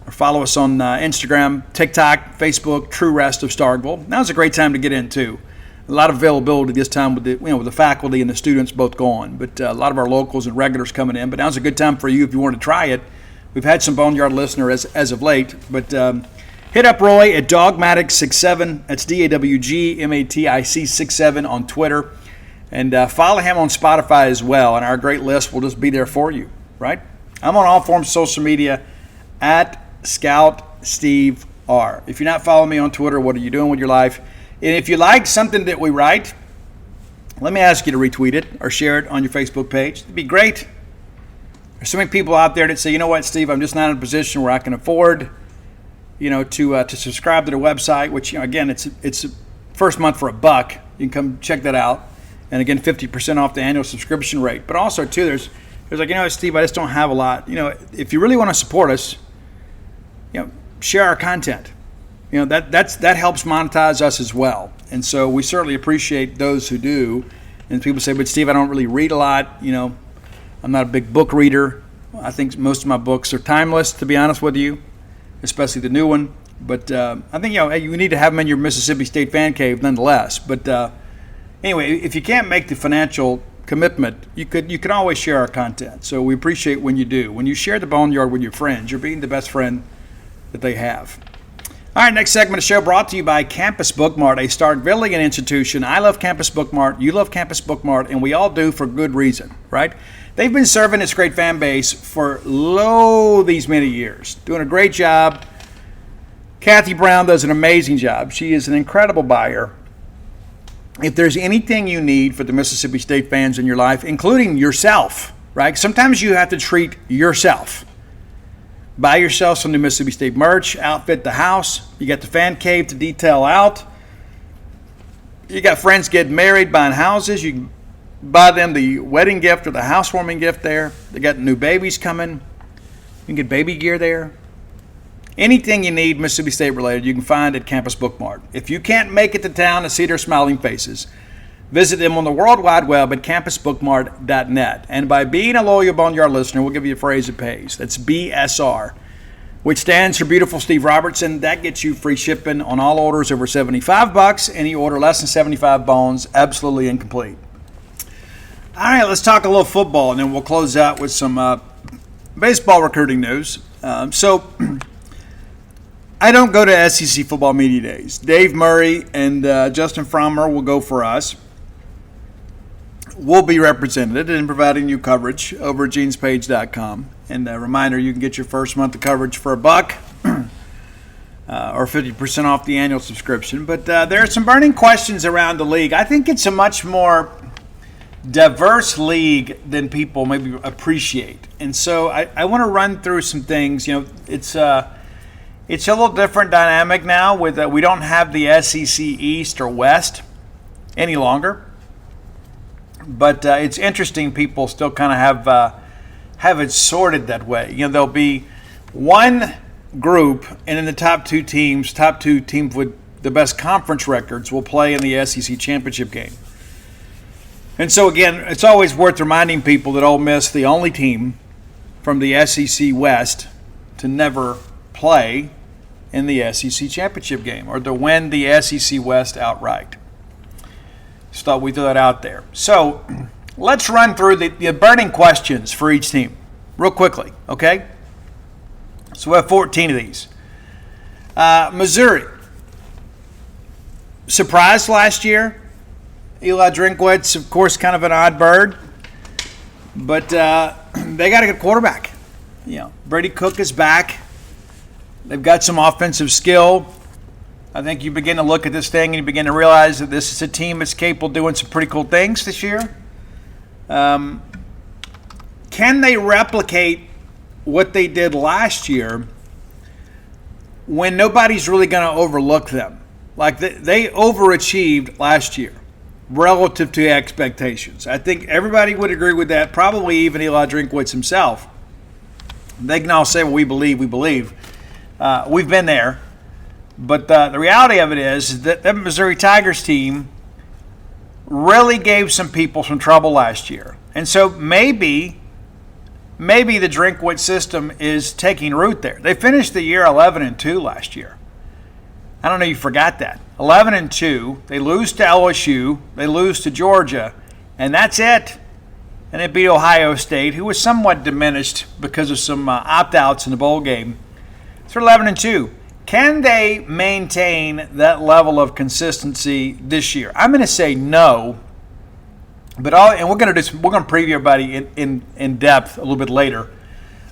Or follow us on Instagram, TikTok, Facebook, True Rest of Starkville. Now's a great time to get in too. A lot of availability this time with the faculty and the students both gone, but a lot of our locals and regulars coming in. But now's a good time for you if you want to try it. We've had some Boneyard listeners as of late, but hit up Roy at Dogmatic67. That's DAWGMATIC 67 on Twitter, and follow him on Spotify as well. And our great list will just be there for you, right? I'm on all forms of social media at Scout Steve R. If you're not following me on Twitter, what are you doing with your life? And if you like something that we write, let me ask you to retweet it or share it on your Facebook page. It'd be great. There's so many people out there that say, you know what, Steve, I'm just not in a position where I can afford, to subscribe to the website, which, again, it's first month for $1. You can come check that out. And again, 50% off the annual subscription rate. But also, too, there's like, Steve, I just don't have a lot. If you really want to support us, share our content. That helps monetize us as well. And so we certainly appreciate those who do. And people say, but Steve, I don't really read a lot. I'm not a big book reader. I think most of my books are timeless, to be honest with you, especially the new one. But I think, you need to have them in your Mississippi State fan cave nonetheless. But anyway, if you can't make the financial commitment, you can always share our content. So we appreciate when you do. When you share the Boneyard with your friends, you're being the best friend that they have. All right, next segment of the show brought to you by Campus Bookmart, a Starkvillian institution. I love Campus Bookmart, you love Campus Bookmart, and we all do for good reason, right? They've been serving this great fan base for these many years, doing a great job. Kathy Brown does an amazing job. She is an incredible buyer. If there's anything you need for the Mississippi State fans in your life, including yourself, right? Sometimes you have to treat yourself. Buy yourself some new Mississippi State merch, outfit the house. You got the fan cave to detail out. You got friends getting married, buying houses. You can buy them the wedding gift or the housewarming gift there. They got new babies coming. You can get baby gear there. Anything you need Mississippi State related, you can find at Campus Bookmart. If you can't make it to town to see their smiling faces, visit them on the World Wide Web at campusbookmart.net. And by being a loyal Boneyard listener, we'll give you a phrase that pays. That's BSR, which stands for Beautiful Steve Robertson. That gets you free shipping on all orders over $75. Any order less than 75 bones, absolutely incomplete. All right, let's talk a little football, and then we'll close out with some baseball recruiting news. I don't go to SEC football media days. Dave Murray and Justin Frommer will go for us. We'll be represented in providing you coverage over at genespage.com. And a reminder, you can get your first month of coverage for $1 or 50% off the annual subscription. But there are some burning questions around the league. I think it's a much more diverse league than people maybe appreciate. And so I want to run through some things. It's a little different dynamic now with we don't have the SEC East or West any longer. But it's interesting. People still kind of have have it sorted that way. There'll be one group, and in the top two teams with the best conference records will play in the SEC championship game. And so, again, it's always worth reminding people that Ole Miss, the only team from the SEC West to never play in the SEC championship game or to win the SEC West outright. Just thought we'd throw that out there. So let's run through the burning questions for each team real quickly, okay? So we have 14 of these. Missouri. Surprised last year. Eli Drinkwitz, of course, kind of an odd bird. But they got a good quarterback. Brady Cook is back. They've got some offensive skill. I think you begin to look at this thing and you begin to realize that this is a team that's capable of doing some pretty cool things this year. Can they replicate what they did last year when nobody's really going to overlook them? Like they overachieved last year relative to expectations. I think everybody would agree with that, probably even Eli Drinkwitz himself. They can all say, well, we believe. We've been there. But the reality of it is that the Missouri Tigers team really gave some people some trouble last year. And so maybe the Drinkwitz system is taking root there. They finished the year 11-2 last year. I don't know if you forgot that. 11-2. They lose to LSU. They lose to Georgia. And that's it. And they beat Ohio State, who was somewhat diminished because of some opt-outs in the bowl game. So 11-2. Can they maintain that level of consistency this year? I'm going to say no. But we're going to preview everybody in depth a little bit later.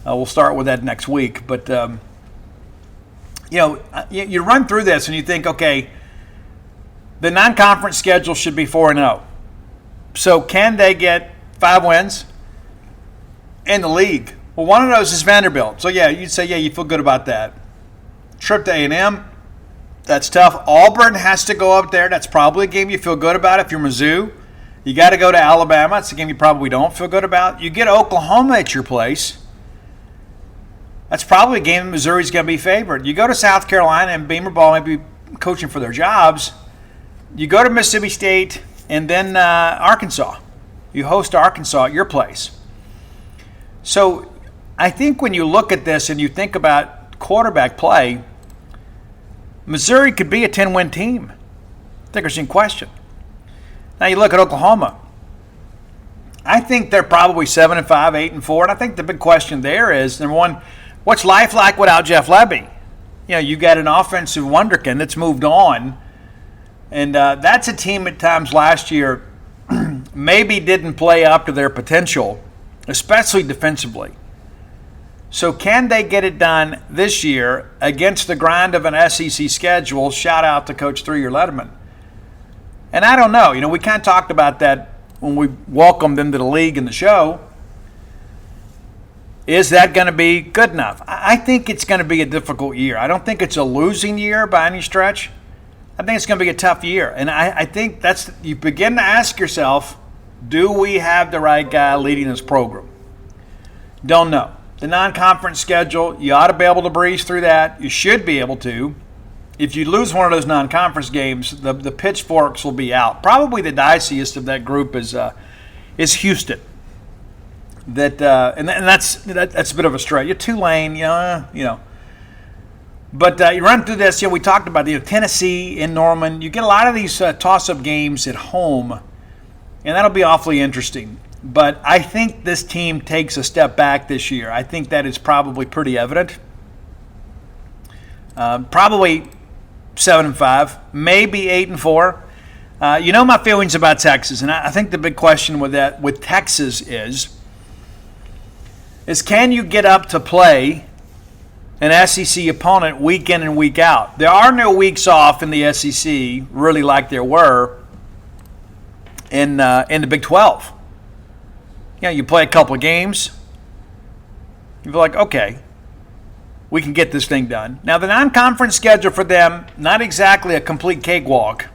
We'll start with that next week. But you run through this and you think, okay, the non-conference schedule should be 4-0. So can they get 5 wins in the league? Well, one of those is Vanderbilt. So you'd say you feel good about that. Trip to A&M, that's tough. Auburn has to go up there. That's probably a game you feel good about if you're Mizzou. You got to go to Alabama. It's a game you probably don't feel good about. You get Oklahoma at your place. That's probably a game that Missouri's going to be favored. You go to South Carolina and Beamer Ball may be coaching for their jobs. You go to Mississippi State and then Arkansas. You host Arkansas at your place. So I think when you look at this and you think about quarterback play, Missouri could be a 10-win team. I think there's in question. Now you look at Oklahoma. I think they're probably 7-5, 8-4, and I think the big question there is, number one, what's life like without Jeff Lebby? You got an offensive wonderkind that's moved on, and that's a team at times last year maybe didn't play up to their potential, especially defensively. So can they get it done this year against the grind of an SEC schedule? Shout out to Coach 3-Year Letterman. And I don't know. We kind of talked about that when we welcomed them to the league and the show. Is that going to be good enough? I think it's going to be a difficult year. I don't think it's a losing year by any stretch. I think it's going to be a tough year. And I think you begin to ask yourself, do we have the right guy leading this program? Don't know. The non-conference schedule, you ought to be able to breeze through that. You should be able to. If you lose one of those non-conference games, the pitchforks will be out. Probably the diciest of that group is Houston. And that's a bit of a stretch. You're Tulane, But you run through this. We talked about Tennessee in Norman. You get a lot of these toss-up games at home, and that'll be awfully interesting. But I think this team takes a step back this year. I think that is probably pretty evident. Probably 7-5, maybe 8-4. My feelings about Texas, and I think the big question with Texas is can you get up to play an SEC opponent week in and week out? There are no weeks off in the SEC, really, like there were in the Big 12. You play a couple of games, you feel like, okay, we can get this thing done. Now, the non-conference schedule for them, not exactly a complete cakewalk.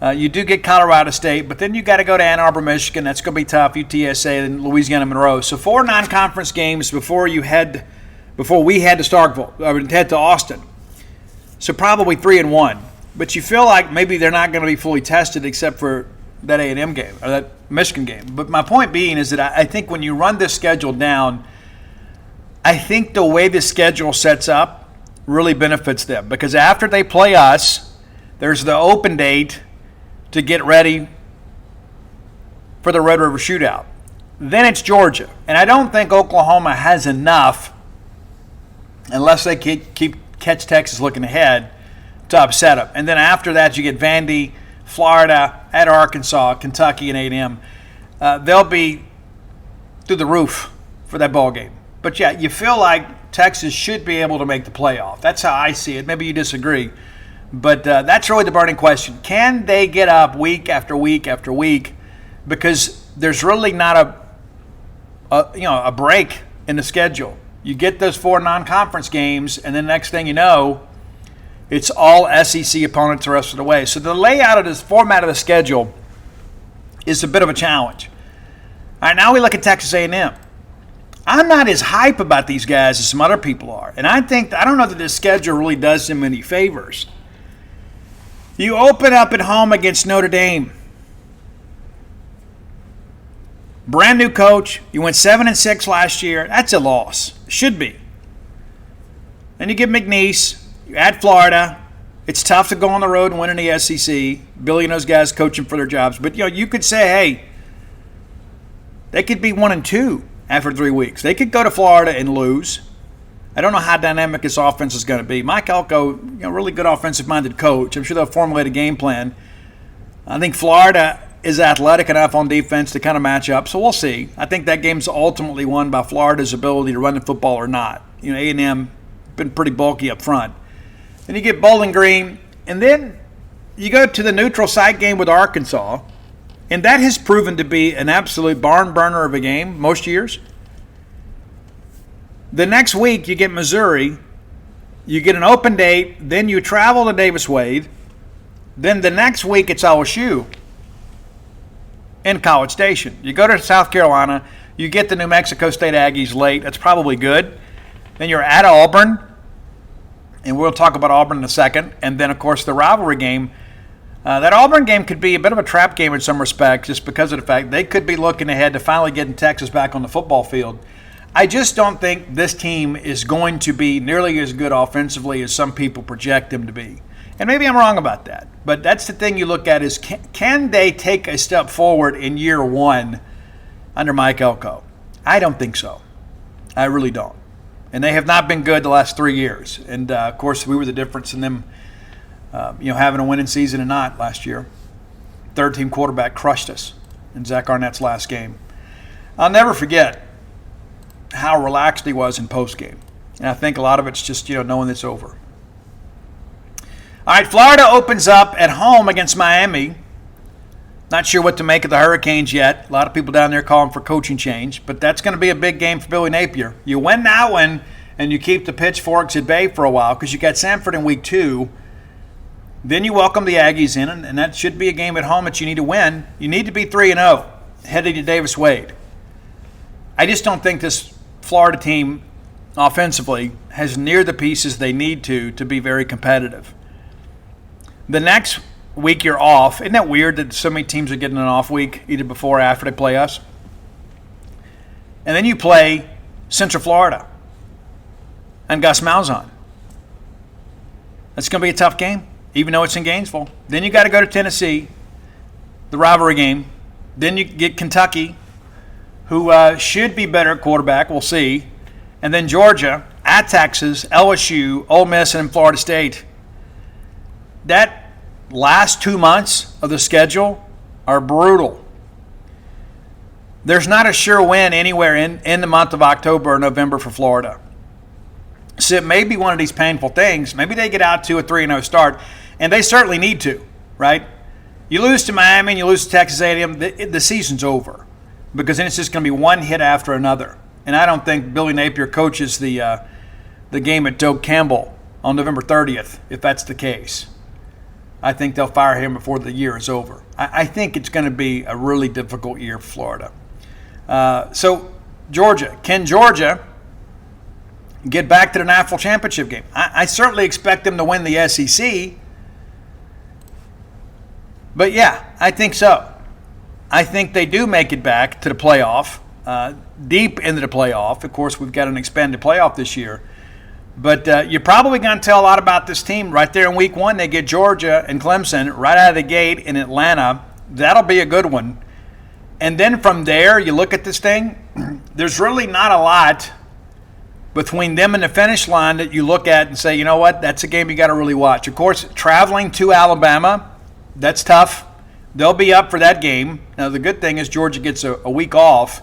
You do get Colorado State, but then you got to go to Ann Arbor, Michigan. That's going to be tough. UTSA and Louisiana Monroe. So 4 non-conference games before we head to Starkville, head to Austin. So probably 3-1. But you feel like maybe they're not going to be fully tested except for that A&M game or that Michigan game. But my point being is that I think when you run this schedule down, I think the way the schedule sets up really benefits them because after they play us, there's the open date to get ready for the Red River Shootout. Then it's Georgia. And I don't think Oklahoma has enough, unless they catch Texas looking ahead, to upset them. And then after that, you get Vandy, Florida, at Arkansas, Kentucky, and A&M. They'll be through the roof for that ball game. But, yeah, you feel like Texas should be able to make the playoff. That's how I see it. Maybe you disagree. But that's really the burning question. Can they get up week after week after week? Because there's really not a break in the schedule. You get those 4 non-conference games, and then next thing you know, it's all SEC opponents the rest of the way. So the layout of this format of the schedule is a bit of a challenge. All right, now we look at Texas A&M. I'm not as hype about these guys as some other people are. And I don't know that this schedule really does them any favors. You open up at home against Notre Dame. Brand new coach. You went 7-6 last year. That's a loss. Should be. Then you get McNeese. You're at Florida. It's tough to go on the road and win in the SEC. Billy and those guys coaching for their jobs. But you could say, hey, they could be 1-2 after 3 weeks. They could go to Florida and lose. I don't know how dynamic this offense is going to be. Mike Elko, really good offensive-minded coach. I'm sure they'll formulate a game plan. I think Florida is athletic enough on defense to kind of match up, so we'll see. I think that game's ultimately won by Florida's ability to run the football or not. A&M been pretty bulky up front. Then you get Bowling Green, and then you go to the neutral site game with Arkansas, and that has proven to be an absolute barn burner of a game most years. The next week, you get Missouri. You get an open date. Then you travel to Davis-Wade. Then the next week, it's LSU in College Station. You go to South Carolina. You get the New Mexico State Aggies late. That's probably good. Then you're at Auburn. And we'll talk about Auburn in a second. And then, of course, the rivalry game. That Auburn game could be a bit of a trap game in some respects just because of the fact they could be looking ahead to finally getting Texas back on the football field. I just don't think this team is going to be nearly as good offensively as some people project them to be. And maybe I'm wrong about that. But that's the thing you look at is can they take a step forward in year 1 under Mike Elko? I don't think so. I really don't. And they have not been good the last 3 years. And, of course, we were the difference in them having a winning season and not last year. Third-team quarterback crushed us in Zach Arnett's last game. I'll never forget how relaxed he was in postgame. And I think a lot of it's just, knowing it's over. All right, Florida opens up at home against Miami. Not sure what to make of the Hurricanes yet. A lot of people down there calling for coaching change. But that's going to be a big game for Billy Napier. You win that one, and you keep the pitchforks at bay for a while because you got Sanford in week 2. Then you welcome the Aggies in, and that should be a game at home that you need to win. You need to be 3-0 heading to Davis-Wade. I just don't think this Florida team offensively has near the pieces they need to be very competitive. The next week you're off. Isn't that weird that so many teams are getting an off week either before or after they play us? And then you play Central Florida and Gus Malzahn. That's going to be a tough game, even though it's in Gainesville. Then you got to go to Tennessee, the rivalry game. Then you get Kentucky, who should be better at quarterback. We'll see. And then Georgia, at Texas, LSU, Ole Miss, and Florida State. That last 2 months of the schedule are brutal. There's not a sure win anywhere in the month of October or November for Florida. So it may be one of these painful things. Maybe they get out to a 3-0 start, and they certainly need to, right? You lose to Miami and you lose to Texas A&M, the season's over because then it's just going to be one hit after another. And I don't think Billy Napier coaches the game at Doak Campbell on November 30th, if that's the case. I think they'll fire him before the year is over. I think it's going to be a really difficult year for Florida. So Georgia. Can Georgia get back to the national championship game? I certainly expect them to win the SEC. But yeah, I think so. I think they do make it back to the playoff, deep into the playoff. Of course, we've got an expanded playoff this year. But you're probably going to tell a lot about this team right there in week one. They get Georgia and Clemson right out of the gate in Atlanta. That'll be a good one. And then from there, you look at this thing, there's really not a lot between them and the finish line that you look at and say, you know what, that's a game you got to really watch. Of course, traveling to Alabama, that's tough. They'll be up for that game. Now, the good thing is Georgia gets a week off.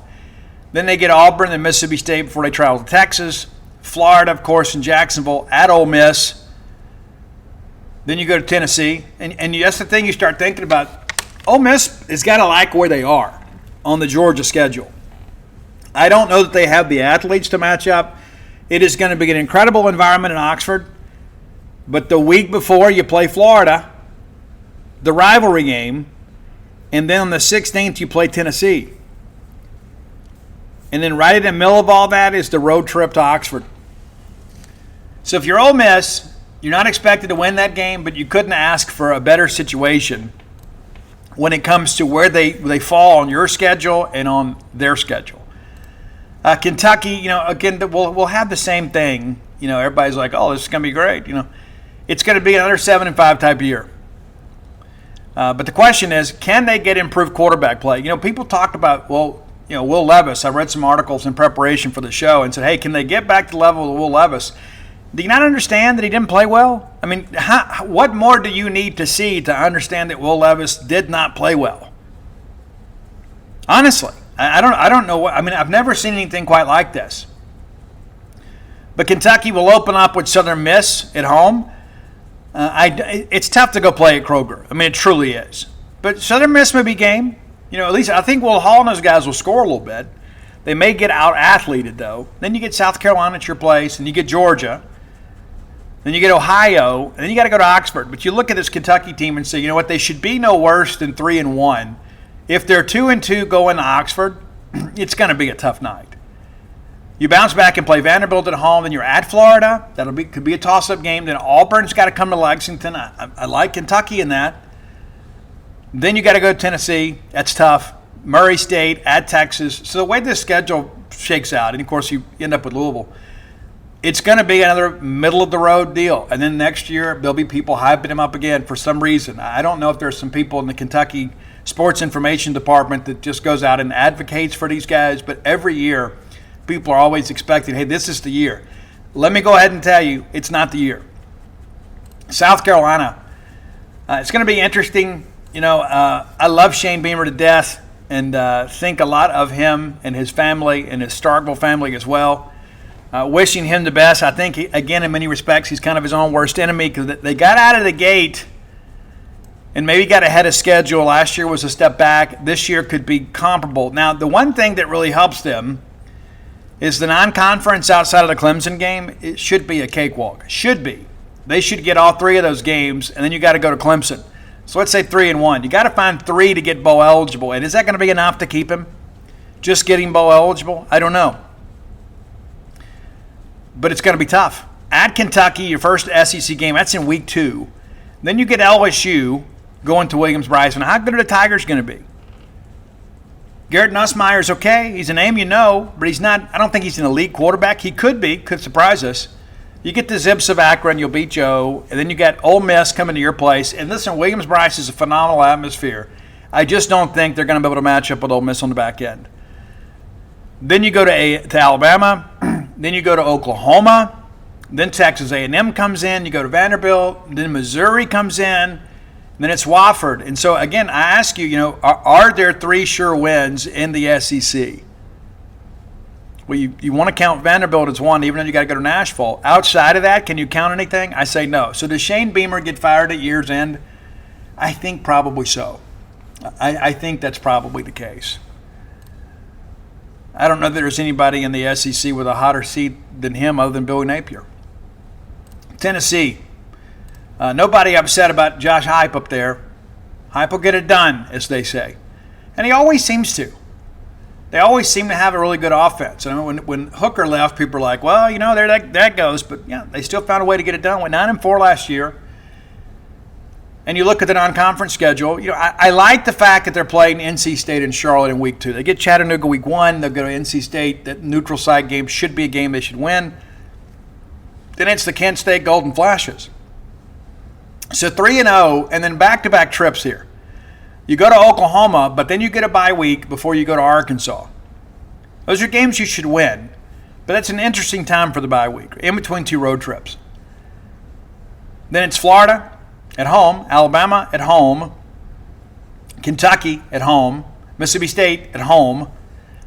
Then they get Auburn and Mississippi State before they travel to Texas. Florida, of course, in Jacksonville, at Ole Miss. Then you go to Tennessee. And that's the thing you start thinking about. Ole Miss has got to like where they are on the Georgia schedule. I don't know that they have the athletes to match up. It is going to be an incredible environment in Oxford. But the week before you play Florida, the rivalry game, and then on the 16th you play Tennessee. And then right in the middle of all that is the road trip to Oxford. So if you're Ole Miss, you're not expected to win that game, but you couldn't ask for a better situation when it comes to where they fall on your schedule and on their schedule. Kentucky, again, we'll have the same thing. Everybody's like, oh, this is going to be great. It's going to be another 7-5 type of year. But the question is, can they get improved quarterback play? People talked about, Will Levis. I read some articles in preparation for the show and said, hey, can they get back to the level of Will Levis? Do you not understand that he didn't play well? I mean, what more do you need to see to understand that Will Levis did not play well? Honestly, I don't know. I've never seen anything quite like this. But Kentucky will open up with Southern Miss at home. It's tough to go play at Kroger. It truly is. But Southern Miss may be game. At least I think Will Hall and those guys will score a little bit. They may get out-athleted, though. Then you get South Carolina at your place, and you get Georgia. Then you get Ohio, and then you got to go to Oxford. But you look at this Kentucky team and say, you know what, they should be no worse than 3-1. If they're 2-2 going to Oxford, it's going to be a tough night. You bounce back and play Vanderbilt at home, then you're at Florida. Could be a toss-up game. Then Auburn's got to come to Lexington. I like Kentucky in that. Then you got to go to Tennessee. That's tough. Murray State at Texas. So the way this schedule shakes out, and of course you end up with Louisville, it's going to be another middle-of-the-road deal. And then next year there'll be people hyping him up again for some reason. I don't know if there's some people in the Kentucky Sports Information Department that just goes out and advocates for these guys, but every year people are always expecting, hey, this is the year. Let me go ahead and tell you, it's not the year. South Carolina, it's going to be interesting. I love Shane Beamer to death and think a lot of him and his family and his Starkville family as well. Wishing him the best. I think, again, in many respects, he's kind of his own worst enemy because they got out of the gate and maybe got ahead of schedule. Last year was a step back. This year could be comparable. Now, the one thing that really helps them is the non-conference outside of the Clemson game. It should be a cakewalk. Should be. They should get all three of those games, and then you got to go to Clemson. So let's say 3-1. You got to find 3 to get bowl eligible. And is that going to be enough to keep him? Just getting bowl eligible? I don't know. But it's going to be tough. At Kentucky, your first SEC game, that's in week 2. Then you get LSU going to Williams-Bryson. How good are the Tigers going to be? Garrett Nussmeier's okay. He's a name you know, but he's not. I don't think he's an elite quarterback. He could be. Could surprise us. You get the Zips of Akron, you'll beat Joe, and then you got Ole Miss coming to your place. And listen, Williams-Bryce is a phenomenal atmosphere. I just don't think they're going to be able to match up with Ole Miss on the back end. Then you go to Alabama. Then you go to Oklahoma. Then Texas A&M comes in. You go to Vanderbilt. Then Missouri comes in. Then it's Wofford. And so, again, I ask you, are there 3 sure wins in the SEC? Well, you want to count Vanderbilt as one, even though you got to go to Nashville. Outside of that, can you count anything? I say no. So does Shane Beamer get fired at year's end? I think probably so. I think that's probably the case. I don't know that there's anybody in the SEC with a hotter seat than him other than Billy Napier. Tennessee. Nobody upset about Josh Hype up there. Hype will get it done, as they say. And he always seems to. They always seem to have a really good offense. And when Hooker left, people are like, well, there that goes. But, yeah, they still found a way to get it done. Went 9-4 last year. And you look at the non-conference schedule. I like the fact that they're playing NC State and Charlotte in week 2. They get Chattanooga week 1. They'll go to NC State. That neutral site game should be a game they should win. Then it's the Kent State Golden Flashes. So 3-0, and then back-to-back trips here. You go to Oklahoma, but then you get a bye week before you go to Arkansas. Those are games you should win, but that's an interesting time for the bye week, in between 2 road trips. Then it's Florida at home, Alabama at home, Kentucky at home, Mississippi State at home.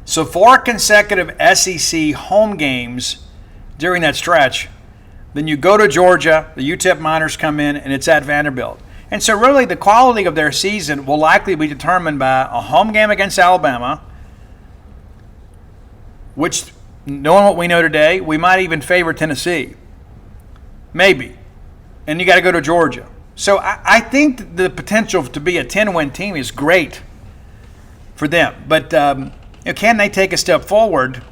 So 4 consecutive SEC home games during that stretch. Then you go to Georgia, the UTEP Miners come in, and it's at Vanderbilt. And so really the quality of their season will likely be determined by a home game against Alabama, which, knowing what we know today, we might even favor Tennessee. Maybe. And you got to go to Georgia. So I think the potential to be a 10-win team is great for them. But can they take a step forward?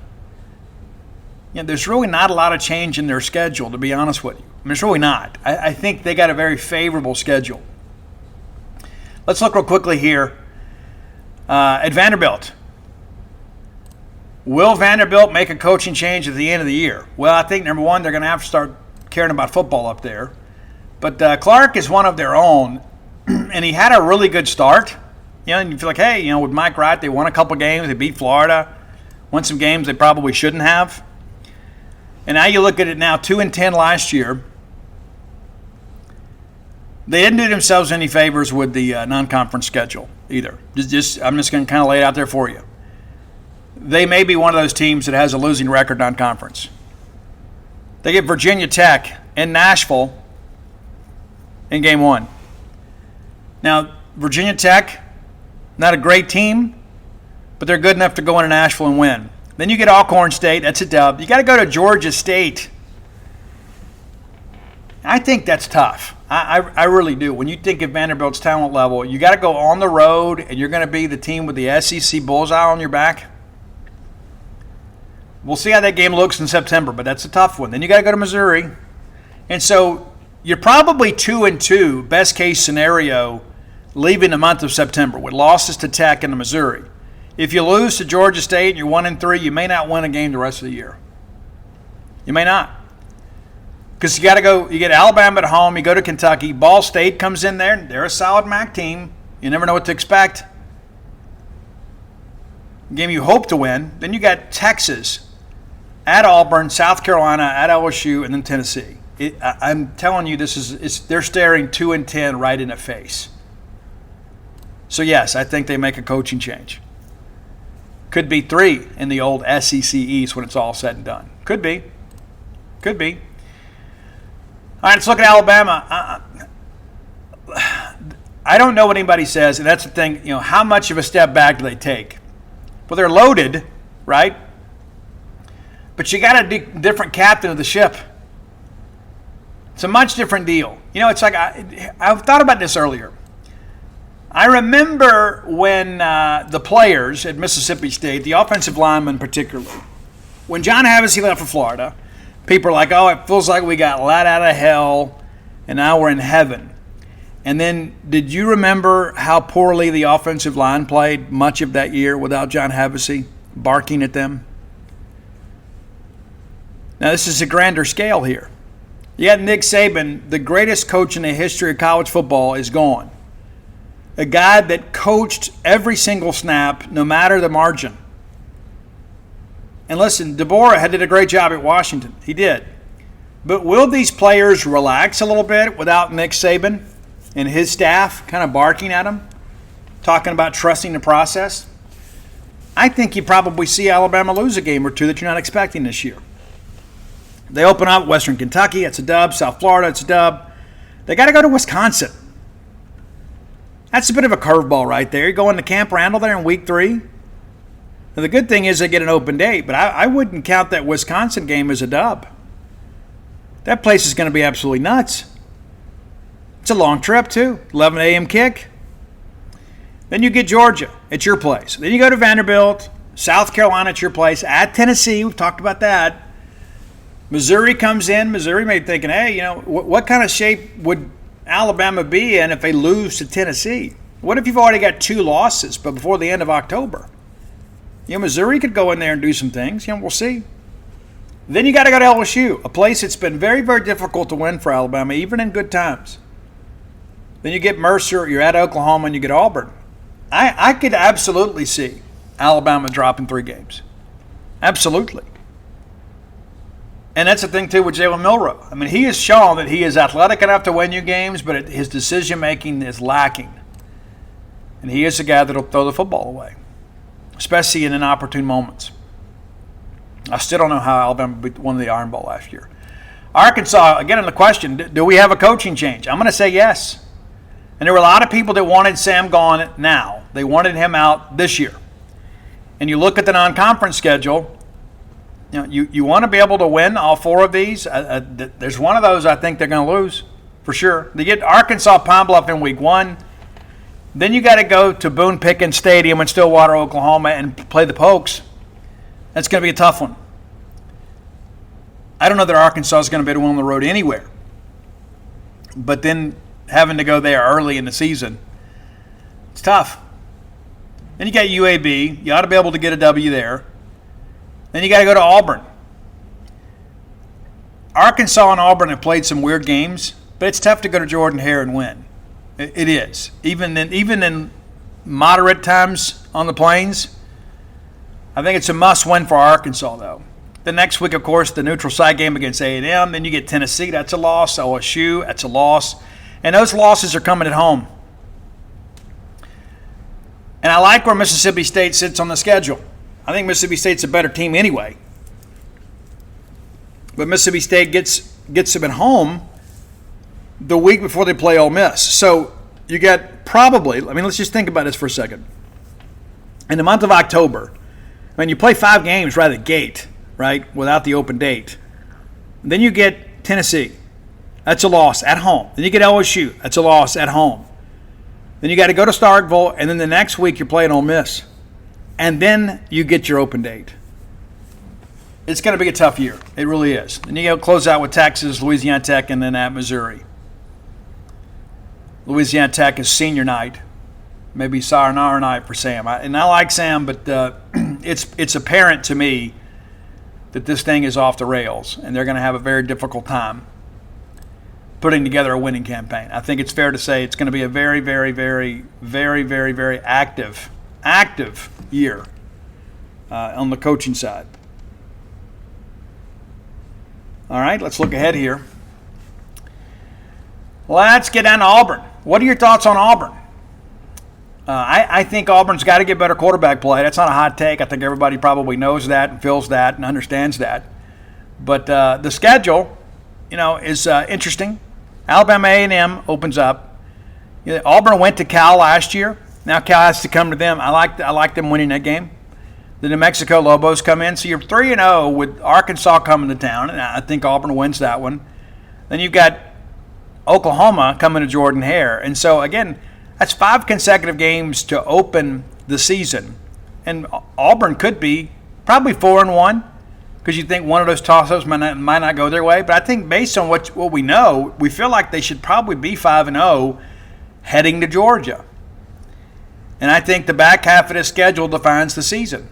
There's really not a lot of change in their schedule, to be honest with you. There's really not. I think they got a very favorable schedule. Let's look real quickly here at Vanderbilt. Will Vanderbilt make a coaching change at the end of the year? Well, I think, number one, they're going to have to start caring about football up there. But Clark is one of their own, and he had a really good start. And you feel like, hey, with Mike Wright, they won a couple games. They beat Florida. Won some games they probably shouldn't have. And now you look at it now, 2-10 last year. They didn't do themselves any favors with the non-conference schedule either. I'm just going to kind of lay it out there for you. They may be one of those teams that has a losing record non-conference. They get Virginia Tech in Nashville in game 1. Now, Virginia Tech, not a great team, but they're good enough to go into Nashville and win. Then you get Alcorn State. That's a dub. You got to go to Georgia State. I think that's tough. I really do. When you think of Vanderbilt's talent level, you got to go on the road, and you're going to be the team with the SEC bullseye on your back. We'll see how that game looks in September, but that's a tough one. Then you got to go to Missouri. And so you're probably 2-2, best case scenario, leaving the month of September with losses to Tech and to Missouri. If you lose to Georgia State and you're 1-3, you may not win a game the rest of the year. You may not. Because you got to go, you get Alabama at home, you go to Kentucky, Ball State comes in there, they're a solid MAC team. You never know what to expect. Game you hope to win. Then you got Texas at Auburn, South Carolina, at LSU, and then Tennessee. I'm telling you, they're staring 2-10 right in the face. So yes, I think they make a coaching change. Could be 3 in the old SEC East when it's all said and done. Could be. Could be. All right, let's look at Alabama. I don't know what anybody says, and that's the thing. How much of a step back do they take? Well, they're loaded, right? But you got a different captain of the ship. It's a much different deal. It's like I've thought about this earlier. I remember when the players at Mississippi State, the offensive linemen particularly, when John Havasu left for Florida, people are like, oh, it feels like we got let out of hell and now we're in heaven. And then did you remember how poorly the offensive line played much of that year without John Havasu barking at them? Now, this is a grander scale here. You got Nick Saban, the greatest coach in the history of college football, is gone. A guy that coached every single snap, no matter the margin. And listen, DeBoer did a great job at Washington. He did. But will these players relax a little bit without Nick Saban and his staff kind of barking at them, talking about trusting the process? I think you probably see Alabama lose a game or two that you're not expecting this year. They open up Western Kentucky, it's a dub. South Florida, it's a dub. They got to go to Wisconsin. That's a bit of a curveball right there. You're going to Camp Randall there in week 3. Now, the good thing is they get an open date, but I wouldn't count that Wisconsin game as a dub. That place is going to be absolutely nuts. It's a long trip, too. 11 a.m. kick. Then you get Georgia at your place. Then you go to Vanderbilt, South Carolina at your place, at Tennessee. We've talked about that. Missouri comes in. Missouri may be thinking, hey, what kind of shape would Alabama be in if they lose to Tennessee? What if you've already got 2 losses, but before the end of October? Missouri could go in there and do some things. We'll see. Then you got to go to LSU, a place that's been very, very difficult to win for Alabama, even in good times. Then you get Mercer, you're at Oklahoma, and you get Auburn. I could absolutely see Alabama dropping 3 games. Absolutely. And that's the thing, too, with Jalen Milroe. I mean, he has shown that he is athletic enough to win you games, but his decision-making is lacking. And he is a guy that will throw the football away, especially in inopportune moments. I still don't know how Alabama won the Iron Bowl last year. Arkansas, again, in the question, do we have a coaching change? I'm going to say yes. And there were a lot of people that wanted Sam gone now. They wanted him out this year. And you look at the non-conference schedule, you want to be able to win all 4 of these. There's one of those I think they're going to lose for sure. They get Arkansas Pine Bluff in week 1. Then you got to go to Boone Pickens Stadium in Stillwater, Oklahoma, and play the Pokes. That's going to be a tough one. I don't know that Arkansas is going to be able to win on the road anywhere. But then having to go there early in the season, it's tough. Then you got UAB. You ought to be able to get a W there. Then you got to go to Auburn. Arkansas and Auburn have played some weird games, but it's tough to go to Jordan-Hare and win. It is. Even in moderate times on the Plains, I think it's a must-win for Arkansas, though. The next week, of course, the neutral site game against A&M. Then you get Tennessee. That's a loss. LSU, that's a loss. And those losses are coming at home. And I like where Mississippi State sits on the schedule. I think Mississippi State's a better team anyway. But Mississippi State gets them at home the week before they play Ole Miss. So you got probably, let's just think about this for a second. In the month of October, you play 5 games right at the gate, right, without the open date. Then you get Tennessee. That's a loss at home. Then you get LSU. That's a loss at home. Then you got to go to Starkville, and then the next week you're playing Ole Miss. And then you get your open date. It's going to be a tough year. It really is. And you close out with Texas, Louisiana Tech, and then at Missouri. Louisiana Tech is senior night. Maybe sayonara night for Sam. I like Sam, but it's apparent to me that this thing is off the rails, and they're going to have a very difficult time putting together a winning campaign. I think it's fair to say it's going to be a very, very, very, very, very, very active year on the coaching side. All right, let's look ahead here. Let's get down to Auburn. What are your thoughts on Auburn? I think Auburn's got to get better quarterback play. That's not a hot take. I think everybody probably knows that and feels that and understands that. But the schedule, is interesting. Alabama A&M opens up. Auburn went to Cal last year. Now Cal has to come to them. I like them winning that game. The New Mexico Lobos come in. So you're 3-0 with Arkansas coming to town, and I think Auburn wins that one. Then you've got Oklahoma coming to Jordan-Hare. And so, again, that's 5 consecutive games to open the season. And Auburn could be probably 4-1 because you think one of those toss-ups might not go their way. But I think based on what we know, we feel like they should probably be 5-0 heading to Georgia. And I think the back half of this schedule defines the season.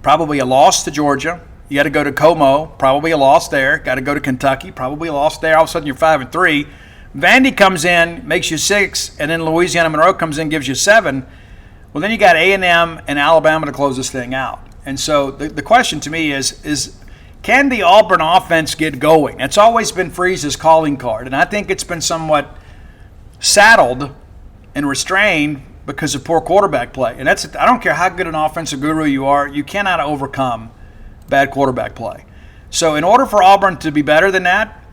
Probably a loss to Georgia. You got to go to Como, probably a loss there. Got to go to Kentucky, probably a loss there. All of a sudden you're 5-3. Vandy comes in, makes you 6, and then Louisiana Monroe comes in, gives you 7. Well, then you got A&M and Alabama to close this thing out. And so the question to me is can the Auburn offense get going? It's always been Freeze's calling card, and I think it's been somewhat saddled and restrained because of poor quarterback play. And I don't care how good an offensive guru you are, you cannot overcome bad quarterback play. So in order for Auburn to be better than that,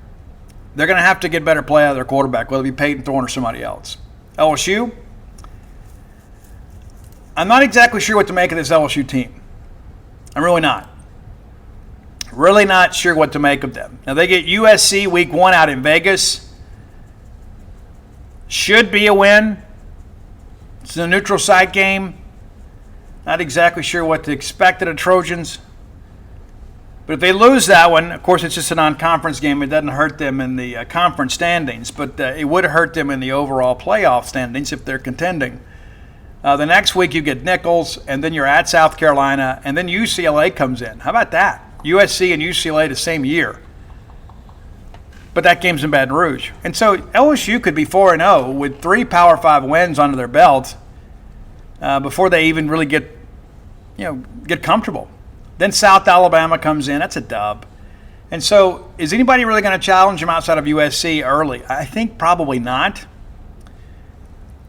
they're going to have to get better play out of their quarterback, whether it be Peyton Thorne or somebody else. LSU, I'm not exactly sure what to make of this LSU team. I'm really not. Really not sure what to make of them. Now, they get USC week 1 out in Vegas. Should be a win. It's a neutral site game. Not exactly sure what to expect of the Trojans. But if they lose that one, of course, it's just a non-conference game. It doesn't hurt them in the conference standings, but it would hurt them in the overall playoff standings if they're contending. The next week you get Nichols, and then you're at South Carolina, and then UCLA comes in. How about that? USC and UCLA the same year. But that game's in Baton Rouge. And so LSU could be 4-0 with 3 Power 5 wins under their belt before they even really get comfortable. Then South Alabama comes in. That's a dub. And so is anybody really going to challenge them outside of USC early? I think probably not.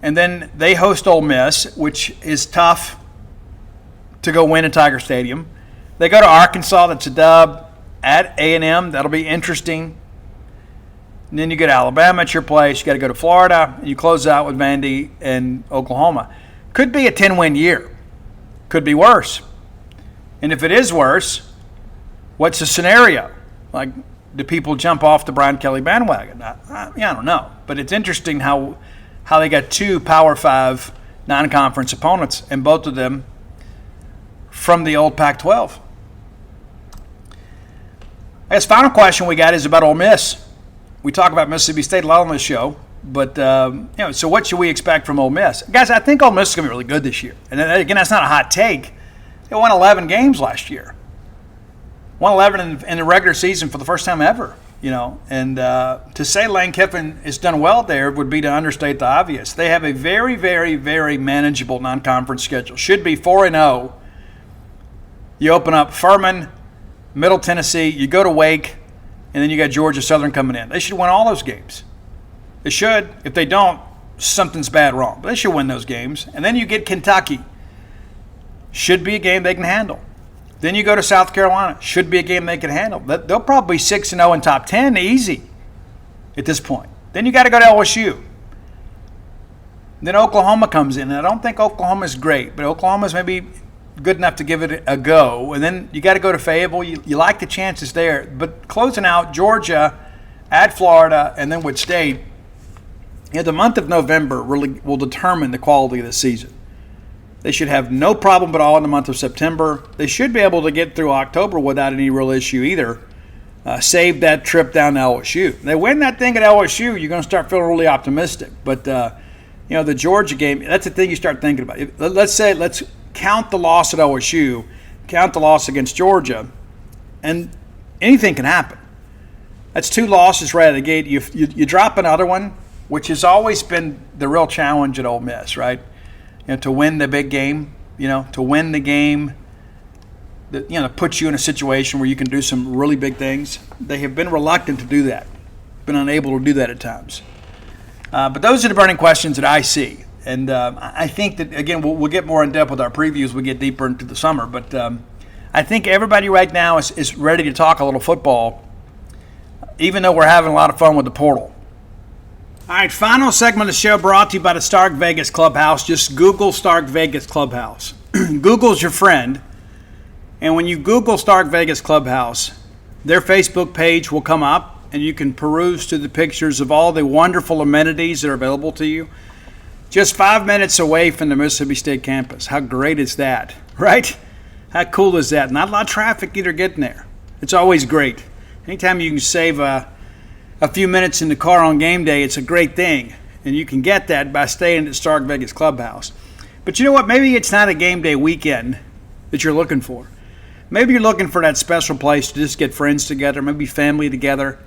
And then they host Ole Miss, which is tough to go win at Tiger Stadium. They go to Arkansas. That's a dub. At A&M, that'll be interesting. And then you get Alabama at your place. You got to go to Florida. And you close out with Vandy and Oklahoma. Could be a 10-win year. Could be worse. And if it is worse, what's the scenario? Like, do people jump off the Brian Kelly bandwagon? I don't know. But it's interesting how they got 2 Power 5 non-conference opponents, and both of them from the old Pac-12. I guess final question we got is about Ole Miss. We talk about Mississippi State a lot on this show, but so what should we expect from Ole Miss? Guys, I think Ole Miss is going to be really good this year. And again, that's not a hot take. They won 11 games last year. Won 11 in the regular season for the first time ever, And to say Lane Kiffin has done well there would be to understate the obvious. They have a very, very, very manageable non-conference schedule. Should be 4-0. You open up Furman, Middle Tennessee, you go to Wake, and then you got Georgia Southern coming in. They should win all those games. They should. If they don't, something's bad wrong. But they should win those games. And then you get Kentucky. Should be a game they can handle. Then you go to South Carolina. Should be a game they can handle. They'll probably be 6-0 in top 10 easy at this point. Then you got to go to LSU. Then Oklahoma comes in. And I don't think Oklahoma's great, but Oklahoma's maybe good enough to give it a go. And then you got to go to Fayetteville. You like the chances there. But closing out Georgia, at Florida, and then with State, the month of November really will determine the quality of the season. They should have no problem at all in the month of September. They should be able to get through October without any real issue either. Save that trip down to LSU. They win that thing at LSU, you're going to start feeling really optimistic. But, the Georgia game, that's the thing you start thinking about. Let's count the loss at LSU, count the loss against Georgia, and anything can happen. That's 2 losses right out of the gate. You drop another one, which has always been the real challenge at Ole Miss, right? To win the big game, to win the game, that puts you in a situation where you can do some really big things. They have been reluctant to do that, been unable to do that at times. But those are the burning questions that I see. And I think that, again, we'll get more in depth with our previews. We get deeper into the summer. But I think everybody right now is ready to talk a little football, even though we're having a lot of fun with the portal. All right, final segment of the show brought to you by the Stark Vegas Clubhouse. Just Google Stark Vegas Clubhouse. Google's your friend. And when you Google Stark Vegas Clubhouse, their Facebook page will come up, and you can peruse to the pictures of all the wonderful amenities that are available to you. Just 5 minutes away from the Mississippi State campus. How great is that, right? How cool is that? Not a lot of traffic either getting there. It's always great. Anytime you can save a few minutes in the car on game day, it's a great thing. And you can get that by staying at Stark Vegas Clubhouse. But you know what? Maybe it's not a game day weekend that you're looking for. Maybe you're looking for that special place to just get friends together, maybe family together,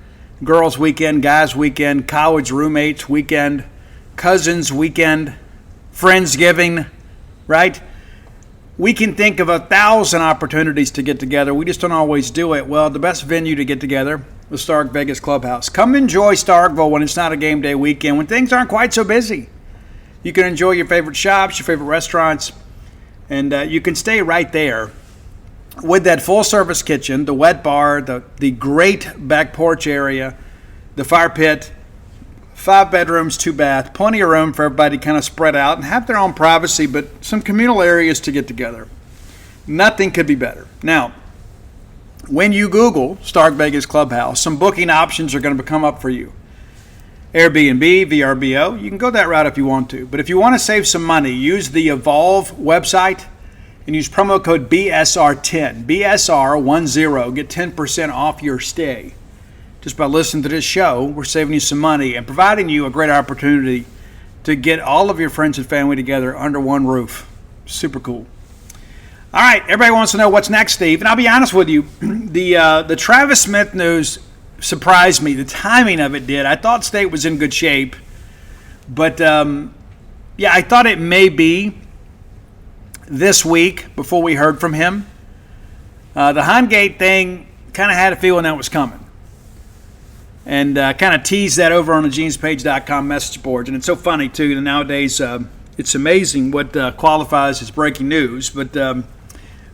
girls' weekend, guys' weekend, college roommates' weekend, cousins' weekend, Friendsgiving, right? We can think of 1,000 opportunities to get together. We just don't always do it. Well, the best venue to get together is Stark Vegas Clubhouse. Come enjoy Starkville when it's not a game day weekend, when things aren't quite so busy. You can enjoy your favorite shops, your favorite restaurants, and you can stay right there with that full-service kitchen, the wet bar, the great back porch area, the fire pit, 5 bedrooms, 2 baths, plenty of room for everybody to kind of spread out and have their own privacy, but some communal areas to get together. Nothing could be better. Now, when you Google Stark Vegas Clubhouse, some booking options are going to come up for you. Airbnb, VRBO. You can go that route if you want to. But if you want to save some money, use the Evolve website and use promo code BSR10. BSR10. Get 10% off your stay. Just by listening to this show, we're saving you some money and providing you a great opportunity to get all of your friends and family together under one roof. Super cool. All right, everybody wants to know what's next, Steve. And I'll be honest with you, the Travis Smith news surprised me. The timing of it did. I thought State was in good shape. But, I thought it may be this week before we heard from him. The Hungate thing, kind of had a feeling that was coming. And kind of teased that over on the genespage.com message boards. And it's so funny, too, that nowadays it's amazing what qualifies as breaking news. But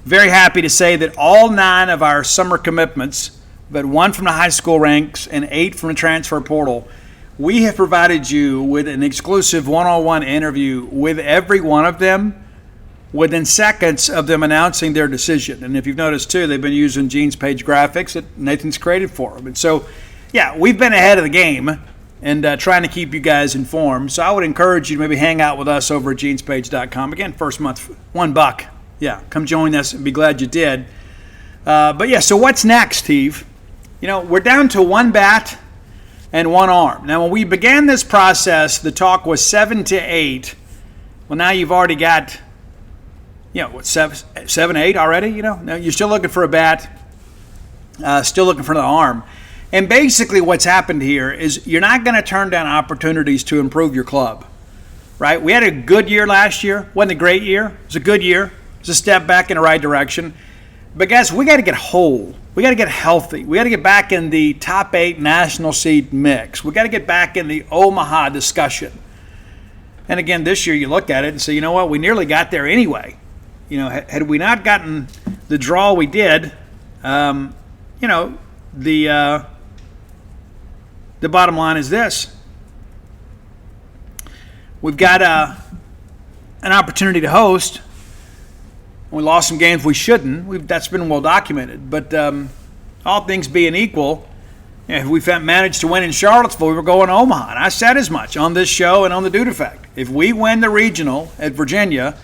very happy to say that all 9 of our summer commitments, but 1 from the high school ranks and 8 from the transfer portal, we have provided you with an exclusive one-on-one interview with every one of them within seconds of them announcing their decision. And if you've noticed, too, they've been using Gene's Page graphics that Nathan's created for them. And so, we've been ahead of the game and trying to keep you guys informed. So I would encourage you to maybe hang out with us over at genespage.com. Again, first month, $1. Yeah, come join us and be glad you did. So what's next, Steve? We're down to 1 bat and 1 arm. Now, when we began this process, the talk was 7 to 8. Well, now you've already got, 7, 8 already? Now you're still looking for a bat, still looking for an arm. And basically what's happened here is you're not going to turn down opportunities to improve your club, right? We had a good year last year. Wasn't a great year. It was a good year. It was a step back in the right direction. But guys, we got to get whole. We got to get healthy. We got to get back in the top 8 national seed mix. We got to get back in the Omaha discussion. And again, this year you look at it and say, you know what? We nearly got there anyway. Had we not gotten the draw we did, the bottom line is this. We've got an opportunity to host. We lost some games we shouldn't. That's been well documented. But all things being equal, if we managed to win in Charlottesville, we were going to Omaha. And I said as much on this show and on the Dude Effect. If we win the regional at Virginia,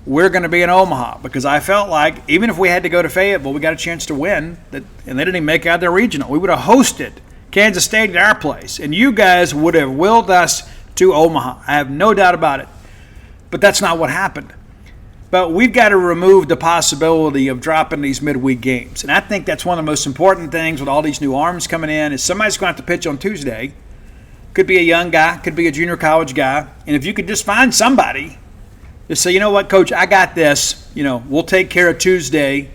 we're going to be in Omaha. Because I felt like even if we had to go to Fayetteville, we got a chance to win. And they didn't even make out their regional. We would have hosted Kansas State at our place. And you guys would have willed us to Omaha. I have no doubt about it. But that's not what happened. But we've got to remove the possibility of dropping these midweek games. And I think that's one of the most important things with all these new arms coming in is somebody's going to have to pitch on Tuesday. Could be a young guy, could be a junior college guy. And if you could just find somebody, just say, you know what, Coach, I got this. We'll take care of Tuesday.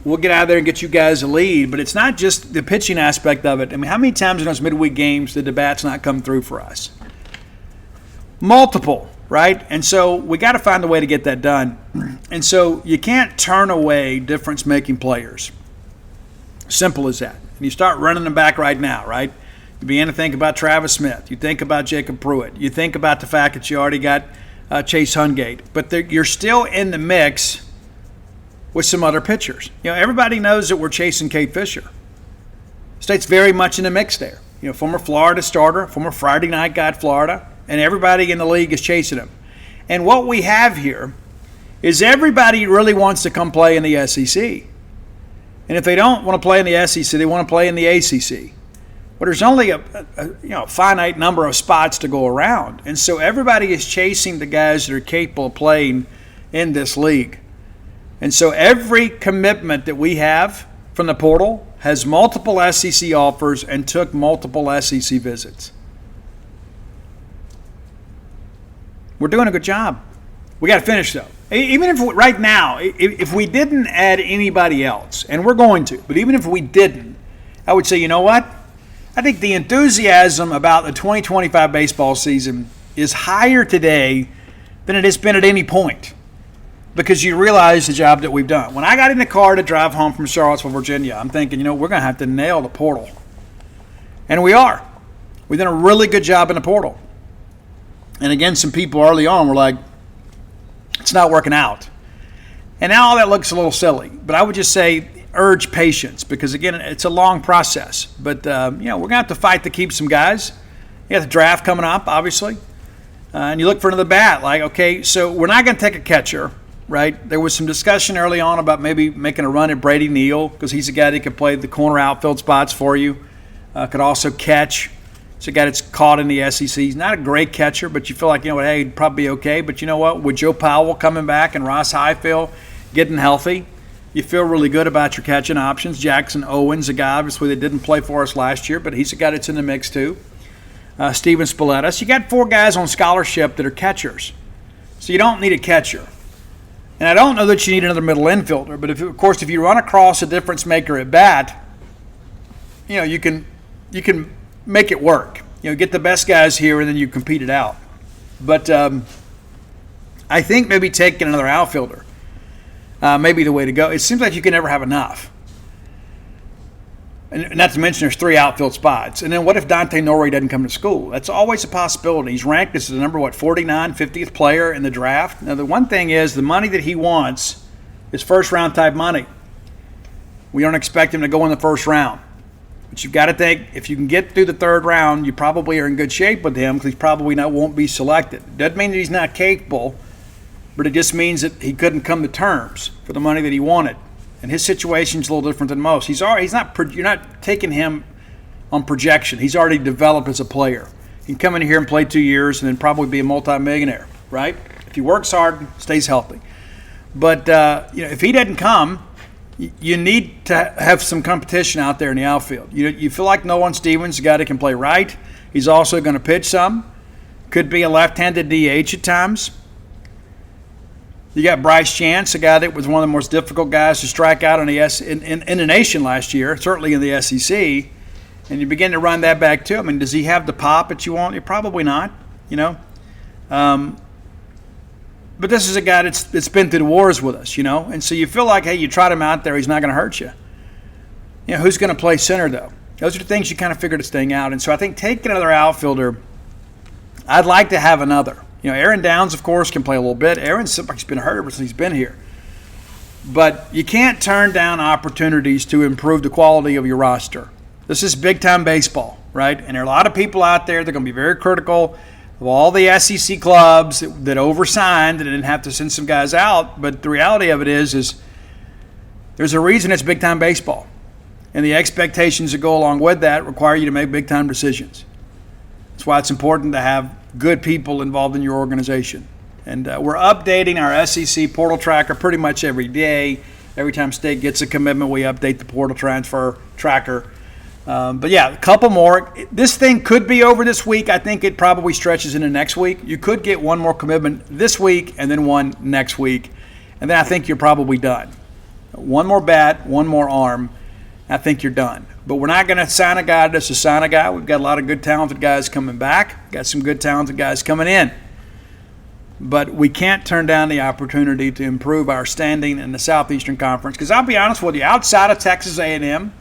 We'll get out there and get you guys a lead. But it's not just the pitching aspect of it. I mean, how many times in those midweek games did the bats not come through for us? Multiple. Right? And so we got to find a way to get that done. And so you can't turn away difference-making players. Simple as that. And you start running them back right now, right? You begin to think about Travis Smith. You think about Jacob Pruitt. You think about the fact that you already got Chase Hungate. But you're still in the mix with some other pitchers. Everybody knows that we're chasing Kate Fisher. State's very much in the mix there. Former Florida starter, former Friday night guy at Florida. And everybody in the league is chasing him. And what we have here is everybody really wants to come play in the SEC. And if they don't want to play in the SEC, they want to play in the ACC. But there's only a finite number of spots to go around. And so everybody is chasing the guys that are capable of playing in this league. And so every commitment that we have from the portal has multiple SEC offers and took multiple SEC visits. We're doing a good job. We got to finish, though. Even if right now, if we didn't add anybody else, and we're going to, but even if we didn't, I would say, you know what? I think the enthusiasm about the 2025 baseball season is higher today than it has been at any point because you realize the job that we've done. When I got in the car to drive home from Charlottesville, Virginia, I'm thinking, we're going to have to nail the portal. And we are. We've done a really good job in the portal. And again, some people early on were like, it's not working out. And now all that looks a little silly. But I would just say urge patience because, again, it's a long process. But, we're going to have to fight to keep some guys. You got the draft coming up, obviously. And you look for another bat. Like, okay, so we're not going to take a catcher, right? There was some discussion early on about maybe making a run at Brady Neal because he's a guy that could play the corner outfield spots for you. Could also catch. It's a guy that's caught in the SEC. He's not a great catcher, but you feel like, hey, he'd probably be okay. But you know what? With Joe Powell coming back and Ross Highfield getting healthy, you feel really good about your catching options. Jackson Owens, a guy obviously that didn't play for us last year, but he's a guy that's in the mix too. Steven Spalletta. So you got 4 guys on scholarship that are catchers. So you don't need a catcher. And I don't know that you need another middle infielder, but if you run across a difference maker at bat, you can make it work. Get the best guys here and then you compete it out. But I think maybe taking another outfielder may be the way to go. It seems like you can never have enough. And not to mention there's 3 outfield spots. And then what if Dante Norrie doesn't come to school? That's always a possibility. He's ranked as the number, 49, 50th player in the draft. Now, the one thing is the money that he wants is first-round type money. We don't expect him to go in the first round. But you've got to think, if you can get through the 3rd round, you probably are in good shape with him because he probably won't be selected. Doesn't mean that he's not capable, but it just means that he couldn't come to terms for the money that he wanted. And his situation's a little different than most. You're not taking him on projection. He's already developed as a player. He can come in here and play 2 years and then probably be a multimillionaire, right? If he works hard, stays healthy. But if he doesn't come, you need to have some competition out there in the outfield. You feel like Nolan Stevens, a guy that can play right. He's also going to pitch some. Could be a left-handed DH at times. You got Bryce Chance, a guy that was one of the most difficult guys to strike out in the nation last year, certainly in the SEC. And you begin to run that back too. I mean, does he have the pop that you want? You're probably not, But this is a guy that's been through the wars with us, And so you feel like, hey, you trot him out there, he's not going to hurt you. Who's going to play center, though? Those are the things you kind of figure this thing out. And so I think taking another outfielder, I'd like to have another. Aaron Downs, of course, can play a little bit. Aaron's been hurt ever since he's been here. But you can't turn down opportunities to improve the quality of your roster. This is big-time baseball, right? And there are a lot of people out there that are going to be very critical of all the SEC clubs that oversigned and didn't have to send some guys out. But the reality of it is there's a reason it's big-time baseball. And the expectations that go along with that require you to make big-time decisions. That's why it's important to have good people involved in your organization. And we're updating our SEC portal tracker pretty much every day. Every time State gets a commitment, we update the portal transfer tracker. But yeah, a couple more. This thing could be over this week. I think it probably stretches into next week. You could get one more commitment this week and then one next week. And then I think you're probably done. One more bat, one more arm. I think you're done. But we're not going to sign a guy just to sign a guy. We've got a lot of good, talented guys coming back. Got some good, talented guys coming in. But we can't turn down the opportunity to improve our standing in the Southeastern Conference. Because I'll be honest with you, outside of Texas A&M,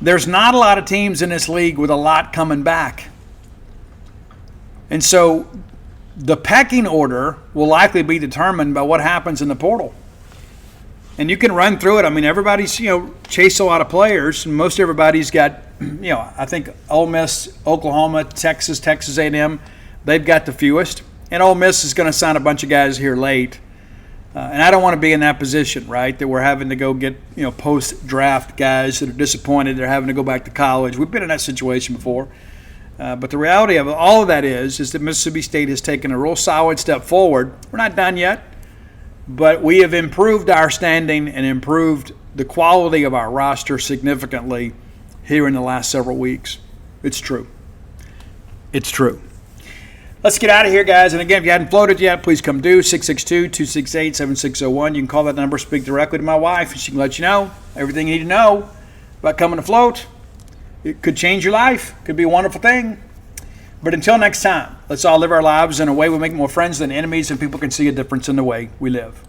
there's not a lot of teams in this league with a lot coming back. And so the pecking order will likely be determined by what happens in the portal. And you can run through it. I mean, everybody's, chased a lot of players. And most everybody's got, I think Ole Miss, Oklahoma, Texas A&M, they've got the fewest. And Ole Miss is going to sign a bunch of guys here late. And I don't want to be in that position, right, that we're having to go get, post-draft guys that are disappointed. They're having to go back to college. We've been in that situation before. But the reality of all of that is that Mississippi State has taken a real solid step forward. We're not done yet. But we have improved our standing and improved the quality of our roster significantly here in the last several weeks. It's true. It's true. Let's get out of here, guys. And again, if you hadn't floated yet, please come do 662-268-7601. You can call that number, speak directly to my wife, and she can let you know everything you need to know about coming to float. It could change your life. Could be a wonderful thing. But until next time, let's all live our lives in a way we make more friends than enemies, and people can see a difference in the way we live.